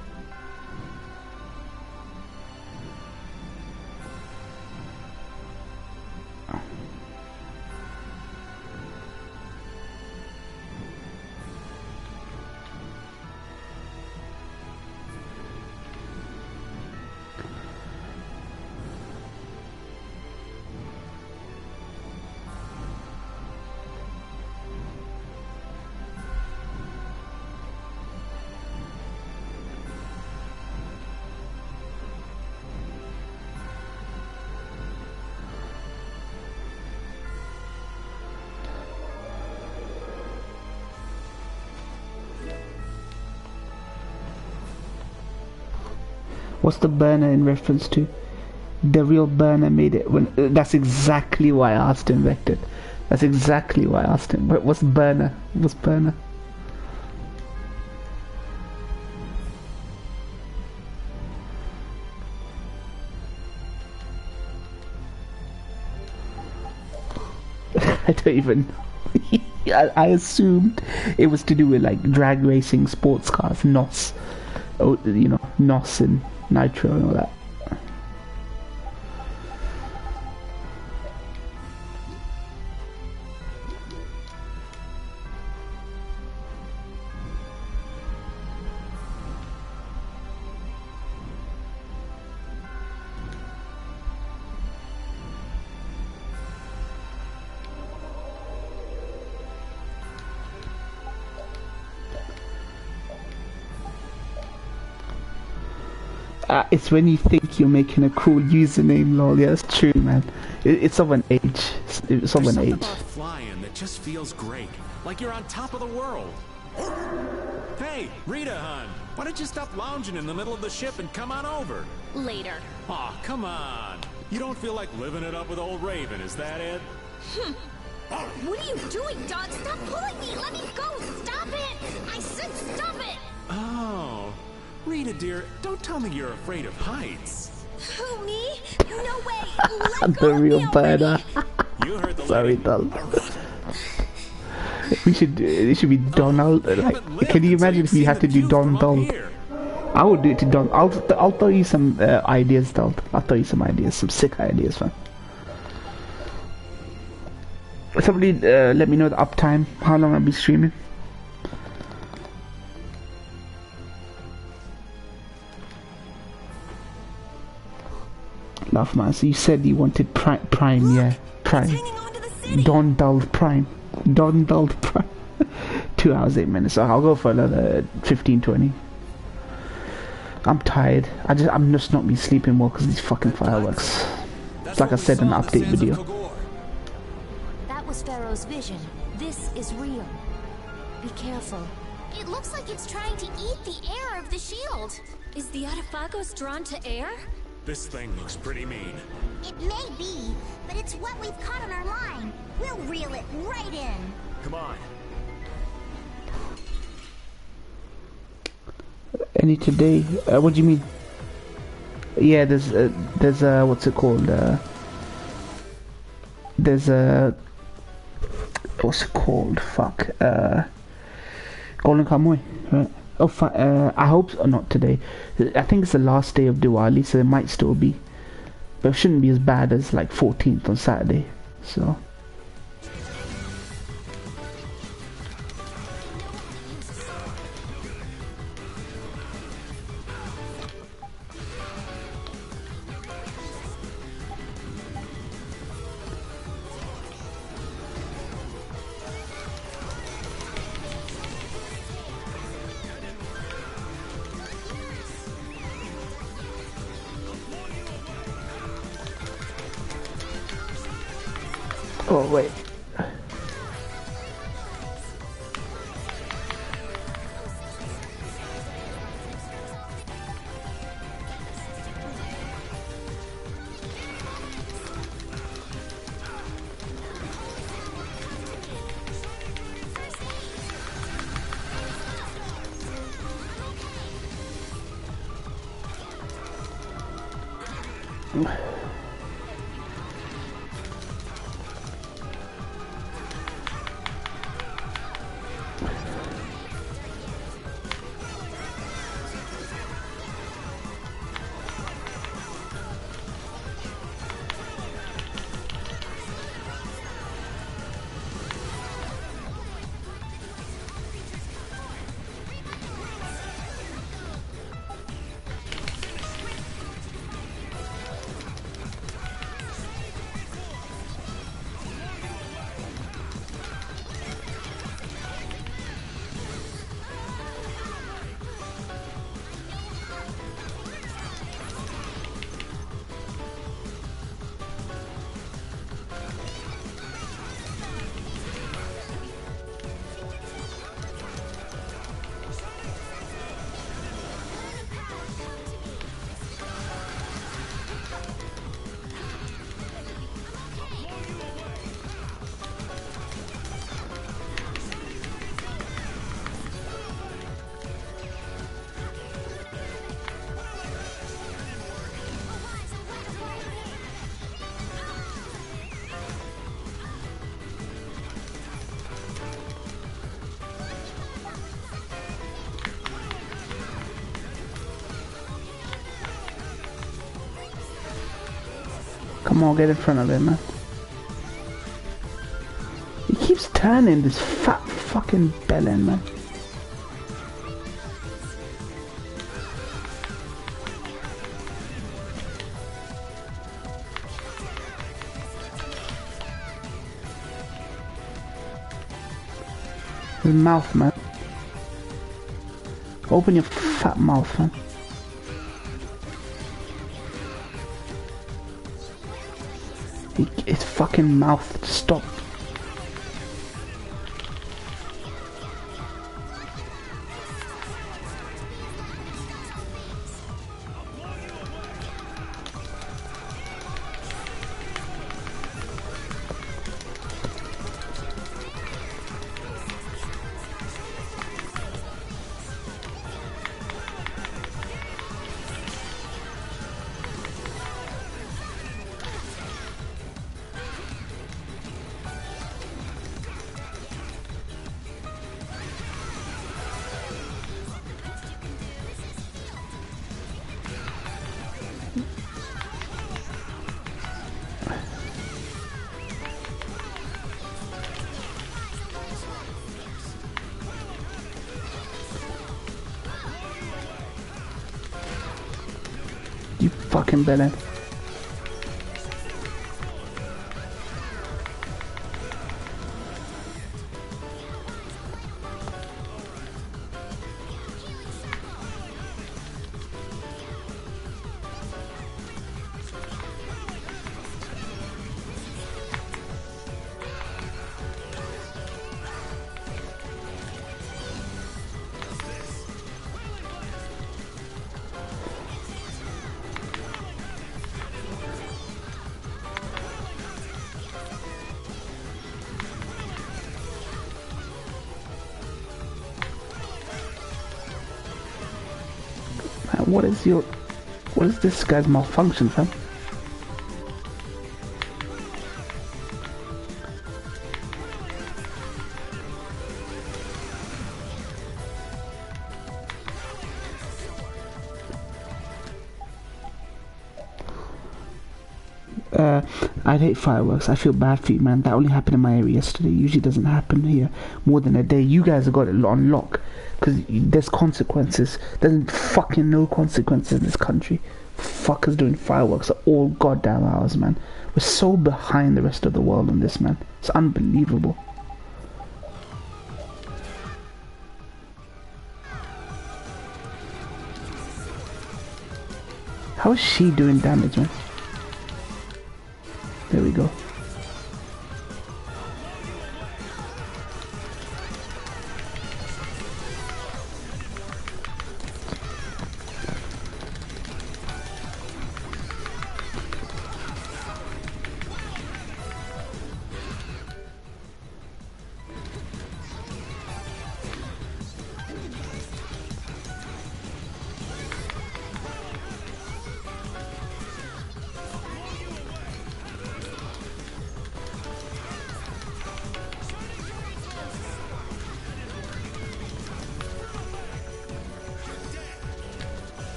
What's the burner in reference to? The real burner made it when... that's exactly why I asked him, Vector. That's exactly why I asked him. But what's burner? What's burner? I don't even... I assumed it was to do with like drag racing, sports cars, NOS. Oh, you know, NOS and Nitro and all that. It's when you think you're making a cool username, lol. Yeah, that's true, man. It's of an age. It's of an age. About flying that just feels great, like you're on top of the world. Hey, Rita, hon, why don't you stop lounging in the middle of the ship and come on over? Later. Aw, come on. You don't feel like living it up with old Raven, is that it? What are you doing, Dog? Stop pulling me! Let me go! Stop it! I said stop it! Oh, Rita, dear, don't tell me you're afraid of heights. Who, me? No way! Let The go real of me badass. You heard the Sorry, lady. doll. We should. It should be Donald. Like, can you imagine if we had to do Donald? I would do it to Don. I'll throw you some ideas, Donald. I'll throw you some ideas, some sick ideas, man. Somebody let me know the uptime. How long I'll be streaming. Love, man. So you said you wanted Prime, yeah, Prime. Donald Prime. Donald Prime. 2 hours 8 minutes. So I'll go for another 15-20. I'm tired. I'm just not be sleeping well because these fucking fireworks. It's like I said in the update video. That was Pharaoh's vision. This is real. Be careful. It looks like it's trying to eat the air of the shield. Is the Atafagos drawn to air? This thing looks pretty mean. It may be, but it's what we've caught on our line. We'll reel it right in. Come on. Any today? What do you mean? Yeah, there's what's it called? There's what's it called? Fuck. Golden Kamuy, right? Oh, I hope not today. I think it's the last day of Diwali, so it might still be, but it shouldn't be as bad as like 14th on Saturday. So. Oh wait. Come on, get in front of him, man. He keeps turning, this fat fucking bellend, man. His mouth, man. Open your fat mouth, man. fucking mouth. Stop. You fucking villain. What is this guy's malfunction, fam? I'd hate fireworks. I feel bad for you, man. That only happened in my area yesterday. Usually doesn't happen here more than a day. You guys have got it on lock. Because there's consequences. There's fucking no consequences in this country. Fuckers doing fireworks at all goddamn hours, man. We're so behind the rest of the world on this, man. It's unbelievable. How is she doing damage, man? There we go.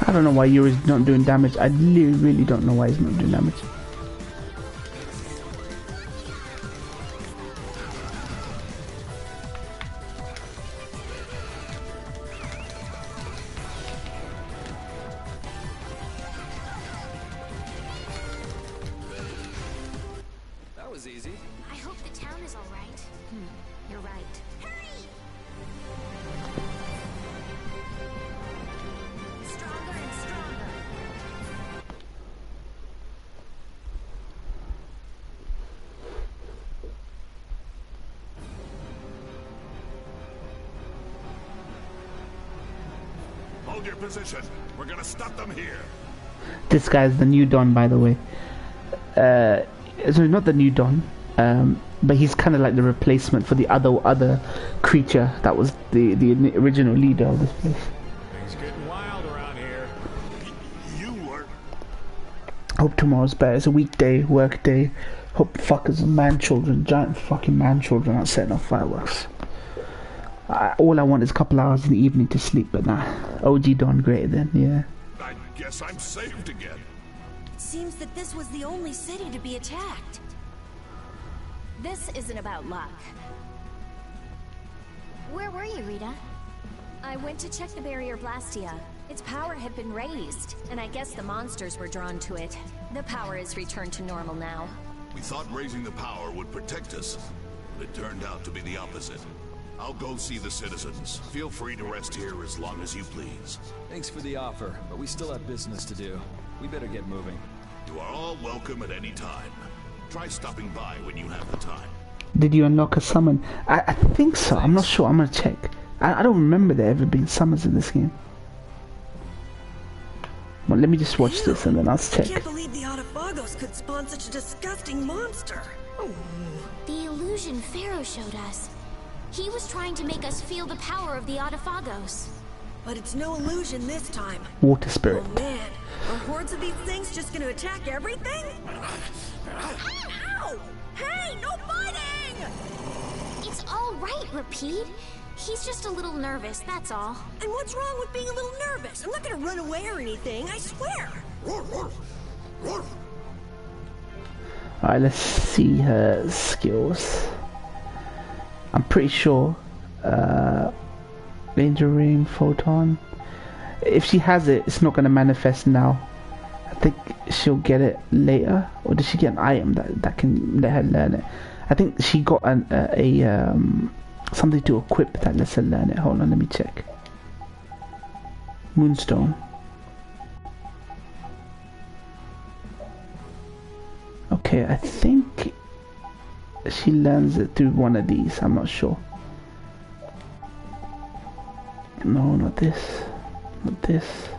I don't know why Yuri's not doing damage. I really don't know why he's not doing damage. That was easy. I hope the town is all right. You're right. Stronger and stronger. Hold your position. We're gonna stop them here. This guy's the new Don, by the way. So not the new Don, but he's kind of like the replacement for the other creature that was the original leader of this place. Things getting wild around here. You were. Hope tomorrow's better. It's a weekday, work day. Hope fuckers man children, giant fucking man children are setting off fireworks. All I want is a couple hours in the evening to sleep, but nah. OG Don greater then, yeah. I guess I'm saved again. It seems that this was the only city to be attacked. This isn't about luck. Where were you, Rita? I went to check the barrier Blastia. Its power had been raised, and I guess the monsters were drawn to it. The power is returned to normal now. We thought raising the power would protect us, but it turned out to be the opposite. I'll go see the citizens. Feel free to rest here as long as you please. Thanks for the offer, but we still have business to do. We better get moving. You are all welcome at any time. Try stopping by when you have the time. Did you unlock a summon? I think so. I'm not sure. I'm gonna check. I don't remember there ever being summons in this game. Well, let me just watch this and then I'll check. I can't believe the Autophagos could spawn such a disgusting monster. Oh. The illusion Pharaoh showed us. He was trying to make us feel the power of the Autophagos. But it's no illusion this time. Water spirit. Oh man, are hordes of these things just gonna attack everything? Ow! Hey, no fighting! It's all right, Rapide. He's just a little nervous, that's all. And what's wrong with being a little nervous? I'm not gonna run away or anything, I swear. Alright, let's see her skills. I'm pretty sure Danger Ring, Photon. If she has it, it's not gonna manifest now. I think she'll get it later. Or does she get an item that can let her learn it? I think she got something to equip that lets her learn it. Hold on, let me check. Moonstone. Okay, I think she learns it through one of these. I'm not sure. No, not this. Not this.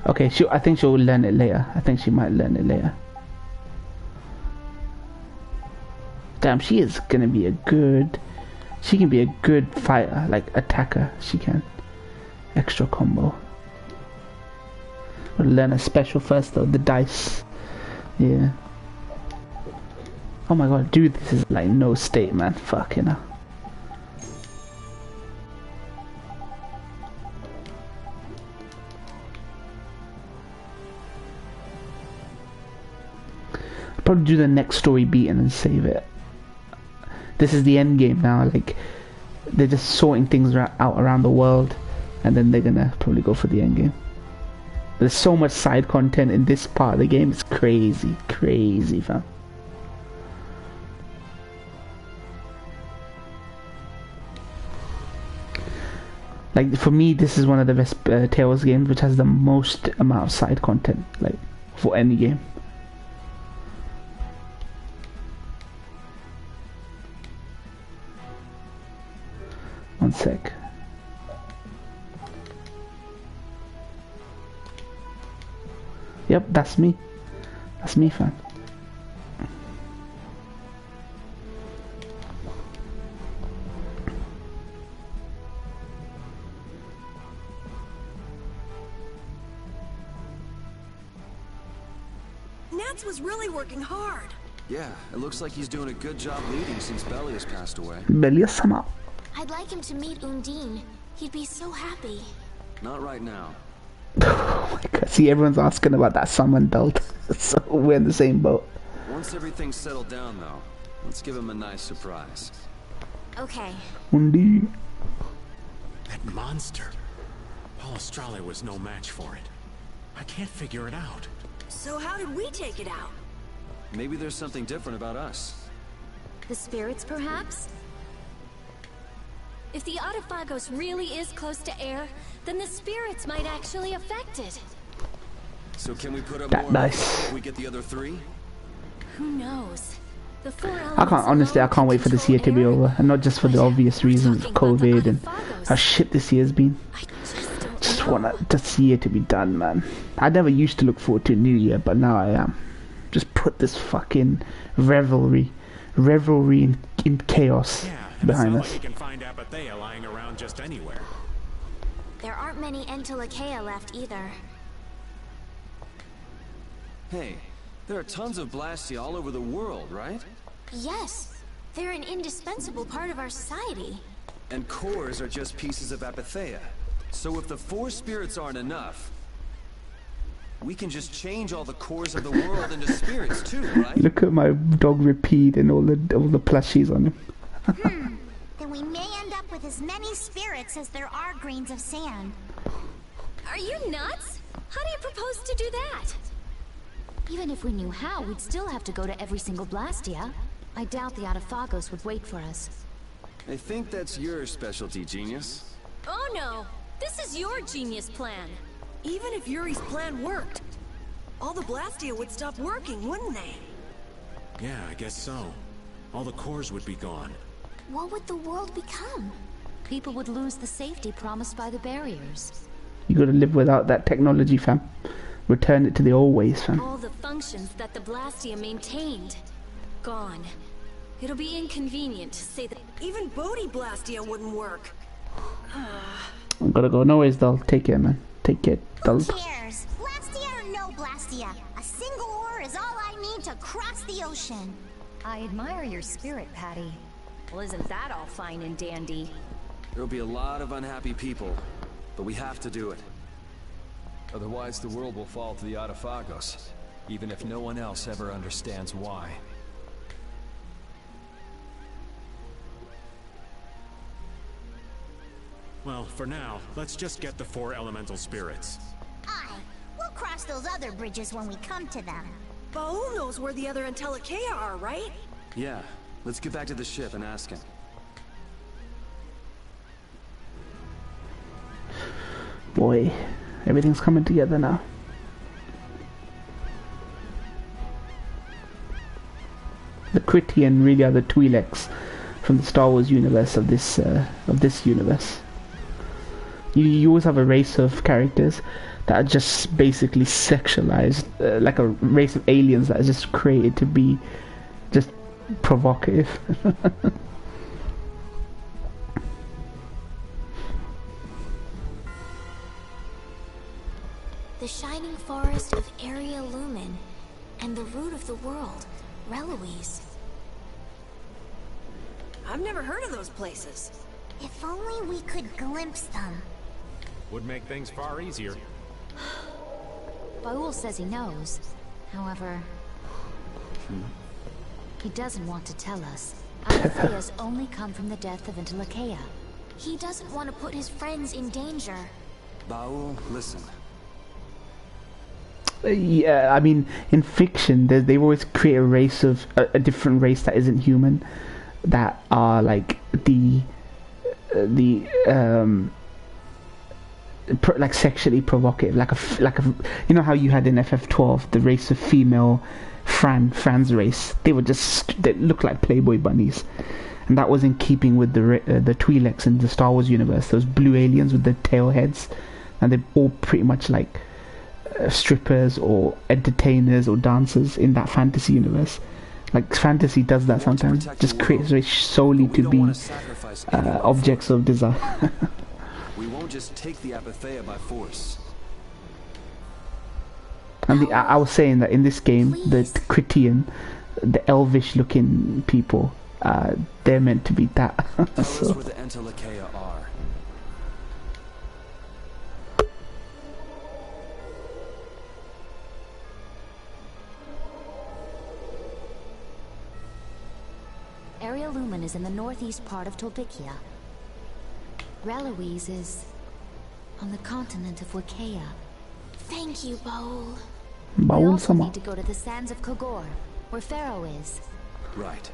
Okay, I think she'll learn it later. I think she might learn it later. Damn, she is gonna be a good... She can be a good fighter, like attacker. She can. Extra combo. We'll learn a special first though, the dice. Yeah. Oh my god, dude, this is like no state, man. Fucking hell. Probably do the next story beat and then save it. This is the end game now. Like they're just sorting things out around the world, and then they're gonna probably go for the end game. There's so much side content in this part of the game. It's crazy, crazy, fam. Like for me, this is one of the best Tales games, which has the most amount of side content, like for any game. One sec. Yep, that's me. That's me, fam. Nats was really working hard. Yeah, it looks like he's doing a good job leading since Belius passed away. Belius-sama. I'd like him to meet Undine. He'd be so happy. Not right now. Oh my god, see, everyone's asking about that summon belt. So we're in the same boat. Once everything's settled down though, let's give him a nice surprise. Okay. Undine. That monster. Palestrale was no match for it. I can't figure it out. So how did we take it out? Maybe there's something different about us. The spirits, perhaps? If the Autophagos really is close to air, then the spirits might actually affect it. So can we put up That more nice. if we get the other three? Who knows? The four I can't, honestly, I can't wait for this year to be over. And not just for the obvious reasons of COVID and how shit this year's been. Just want this year to be done, man. I never used to look forward to a new year, but now I am. Just put this fucking revelry in chaos. Yeah, behind It's us. not like you can find Apathea lying around just anywhere. There aren't many Entelekea left either. Hey, there are tons of Blastia all over the world, right? Yes, they're an indispensable part of our society. And cores are just pieces of Apathea. So if the 4 spirits aren't enough, we can just change all the cores of the world into spirits too, right? Look at my dog Repeat and all the plushies on him. Then we may end up with as many spirits as there are grains of sand. Are you nuts? How do you propose to do that? Even if we knew how, we'd still have to go to every single Blastia. I doubt the Autophagos would wait for us. I think that's your specialty, genius. Oh no! This is your genius plan! Even if Yuri's plan worked, all the Blastia would stop working, wouldn't they? Yeah, I guess so. All the cores would be gone. What would the world become? People would lose the safety promised by the barriers. You gotta live without that technology, fam. Return it to the old ways, fam. All the functions that the Blastia maintained. Gone. It'll be inconvenient to say that even Bodhi Blastia wouldn't work. I'm gotta go. No worries, though. Take care, man. Take care. Who cares? Blastia or no Blastia? A single ore is all I need to cross the ocean. I admire your spirit, Patty. Well, isn't that all fine and dandy? There'll be a lot of unhappy people, but we have to do it. Otherwise, the world will fall to the Autophagos, even if no one else ever understands why. Well, for now, let's just get the 4 elemental spirits. Aye, we'll cross those other bridges when we come to them. Baul knows where the other Entelekea are, right? Yeah, let's get back to the ship and ask him. Boy, everything's coming together now. The Critian really are the Twi'leks from the Star Wars universe of this universe. You always have a race of characters that are just basically sexualized, like a race of aliens that is just created to be just provocative. The shining forest of Area Lumen, and the root of the world, Reloise. I've never heard of those places. If only we could glimpse them. Would make things far easier. Baul says he knows. However, he doesn't want to tell us. Apathea's only come from the death of Entelekea. He doesn't want to put his friends in danger. Baul, listen. Yeah, I mean, in fiction, they always create a race of a different race that isn't human, that are like like sexually provocative, like a you know how you had in FF12 the race of female Fran's race. They looked like Playboy bunnies, and that was in keeping with the Twi'leks in the Star Wars universe. Those blue aliens with the tail heads, and they're all pretty much like strippers or entertainers or dancers in that fantasy universe. Like fantasy does that sometimes, just creates race solely to be objects of desire. We won't just take the Apathea by force. And I was saying that in this game, the Critian, the elvish looking people, they're meant to be that. Tell us where the Entelekea are. Area Lumen is in the northeast part of Tolbikia. Reloise is on the continent of Wikea. Thank you, Baul. We also need to go to the sands of Kogor, where Pharaoh is. Right.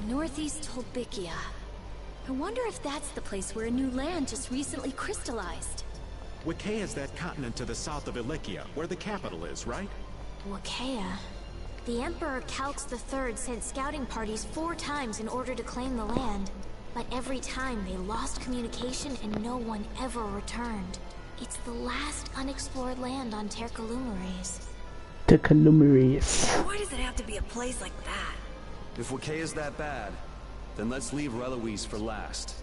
Northeast Tolbikia. I wonder if that's the place where a new land just recently crystallized. Wikea is that continent to the south of Ilikia, where the capital is, right? Wikea. The Emperor Calx III sent scouting parties 4 times in order to claim the land. But every time they lost communication and no one ever returned. It's the last unexplored land on Tercalumares. Tercalumares. Why does it have to be a place like that? If Wikea is that bad, Then let's leave Reloise for last.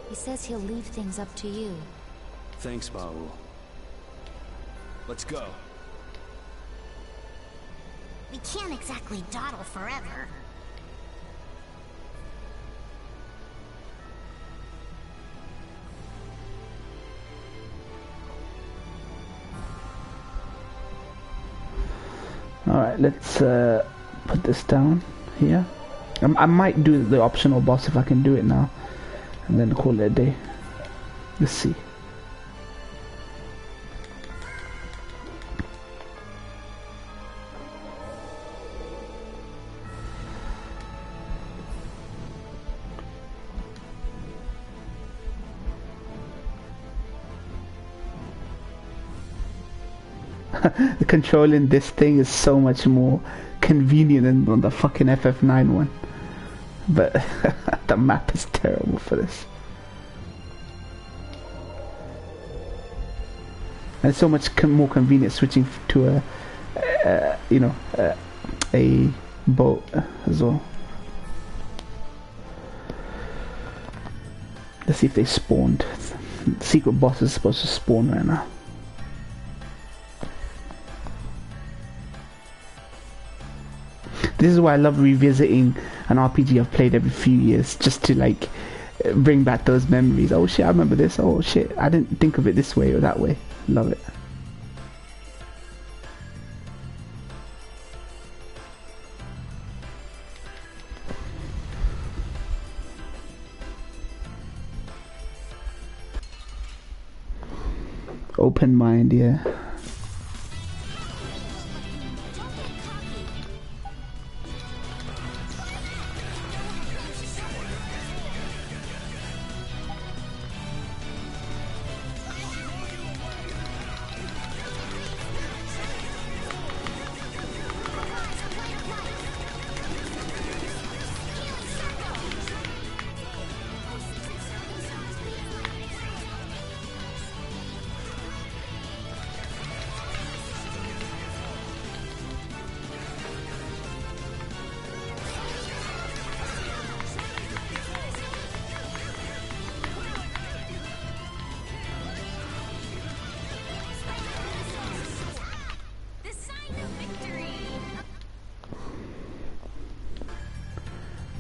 He says he'll leave things up to you. Thanks, Baul. Let's go. We can't exactly dawdle forever. Alright, let's put this down here. I might do the optional boss if I can do it now, and then call it a day. Let's see. The control in this thing is so much more convenient than on the fucking FF9 one. But the map is terrible for this. And it's so much more convenient switching to a boat as well. Let's see if they spawned. The secret boss is supposed to spawn right now. This is why I love revisiting an RPG I've played every few years, just to like bring back those memories. Oh shit, I remember this. Oh shit, I didn't think of it this way or that way. Love it. Open mind, yeah.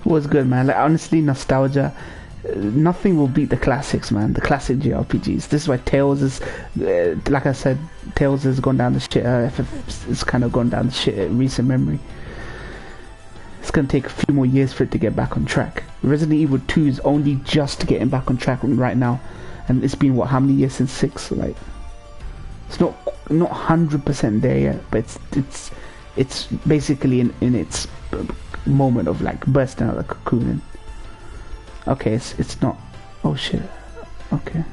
Was good, man. Like honestly, nostalgia, nothing will beat the classics, man. The classic JRPGs. This is why Tales is like I said, Tales has gone down the shit. FF has kind of gone down the shit in recent memory. It's gonna take a few more years for it to get back on track. Resident Evil 2 is only just getting back on track right now, and it's been what, how many years since 6? So, like, it's not 100% there yet, but it's basically in its moment of like bursting out of the cocoon. Okay, it's not. Oh shit. Okay.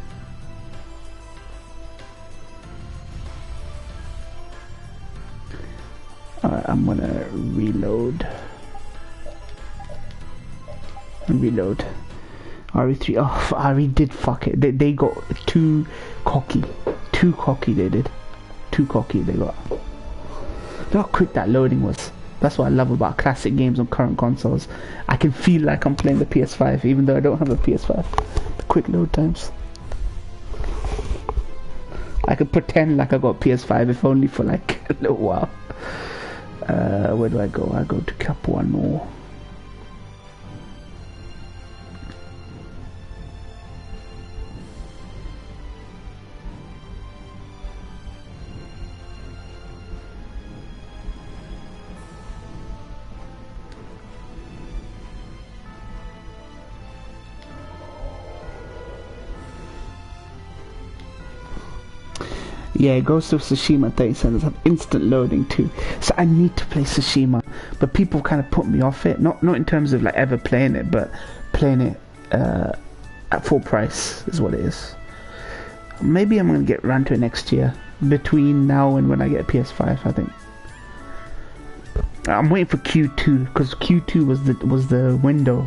Alright, I'm gonna reload. RE3. Oh, RE did fuck it. They got too cocky. They did. Too cocky they got. Look how quick that loading was. That's what I love about classic games on current consoles. I can feel like I'm playing the PS5 even though I don't have a PS5. The quick load times. I could pretend like I got PS5 if only for like a little while. Where do I go? I go to Cap 1 more. Yeah, Ghost of Tsushima 30 seconds have instant loading too. So I need to play Tsushima, but people kind of put me off it. Not in terms of like ever playing it, but playing it at full price is what it is. Maybe I'm gonna get around to it next year, between now and when I get a PS5. I think I'm waiting for Q2 because Q2 was the window,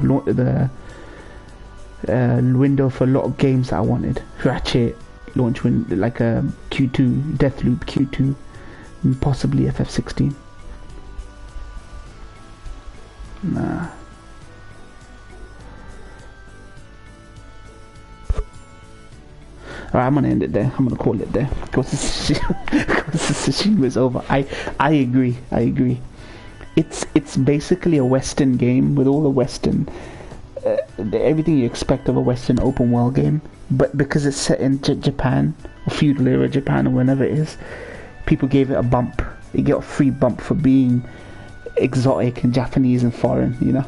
window for a lot of games that I wanted. Ratchet launch like a Q2, Deathloop Q2, and possibly FF16. Nah. Alright, I'm gonna end it there. I'm gonna call it there. Ghost of Tsushima is over. I agree. It's basically a Western game with all the Western, everything you expect of a Western open world game. But because it's set in Japan, or feudal era Japan, or whenever it is, people gave it a bump. It got a free bump for being exotic and Japanese and foreign. You know,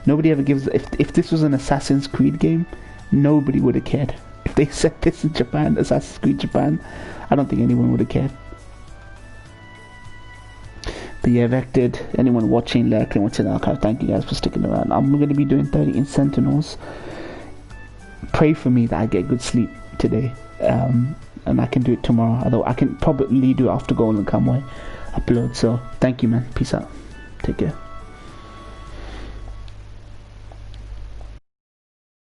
nobody ever gives. If this was an Assassin's Creed game, nobody would have cared. If they set this in Japan, Assassin's Creed Japan, I don't think anyone would have cared. But yeah, Vected, anyone watching, lurking, what's in the archive, thank you guys for sticking around. I'm going to be doing 13 Sentinels. Pray for me that I get good sleep today, and I can do it tomorrow. Although I can probably do it after Golden Kamui upload. So thank you, man. Peace out. Take care.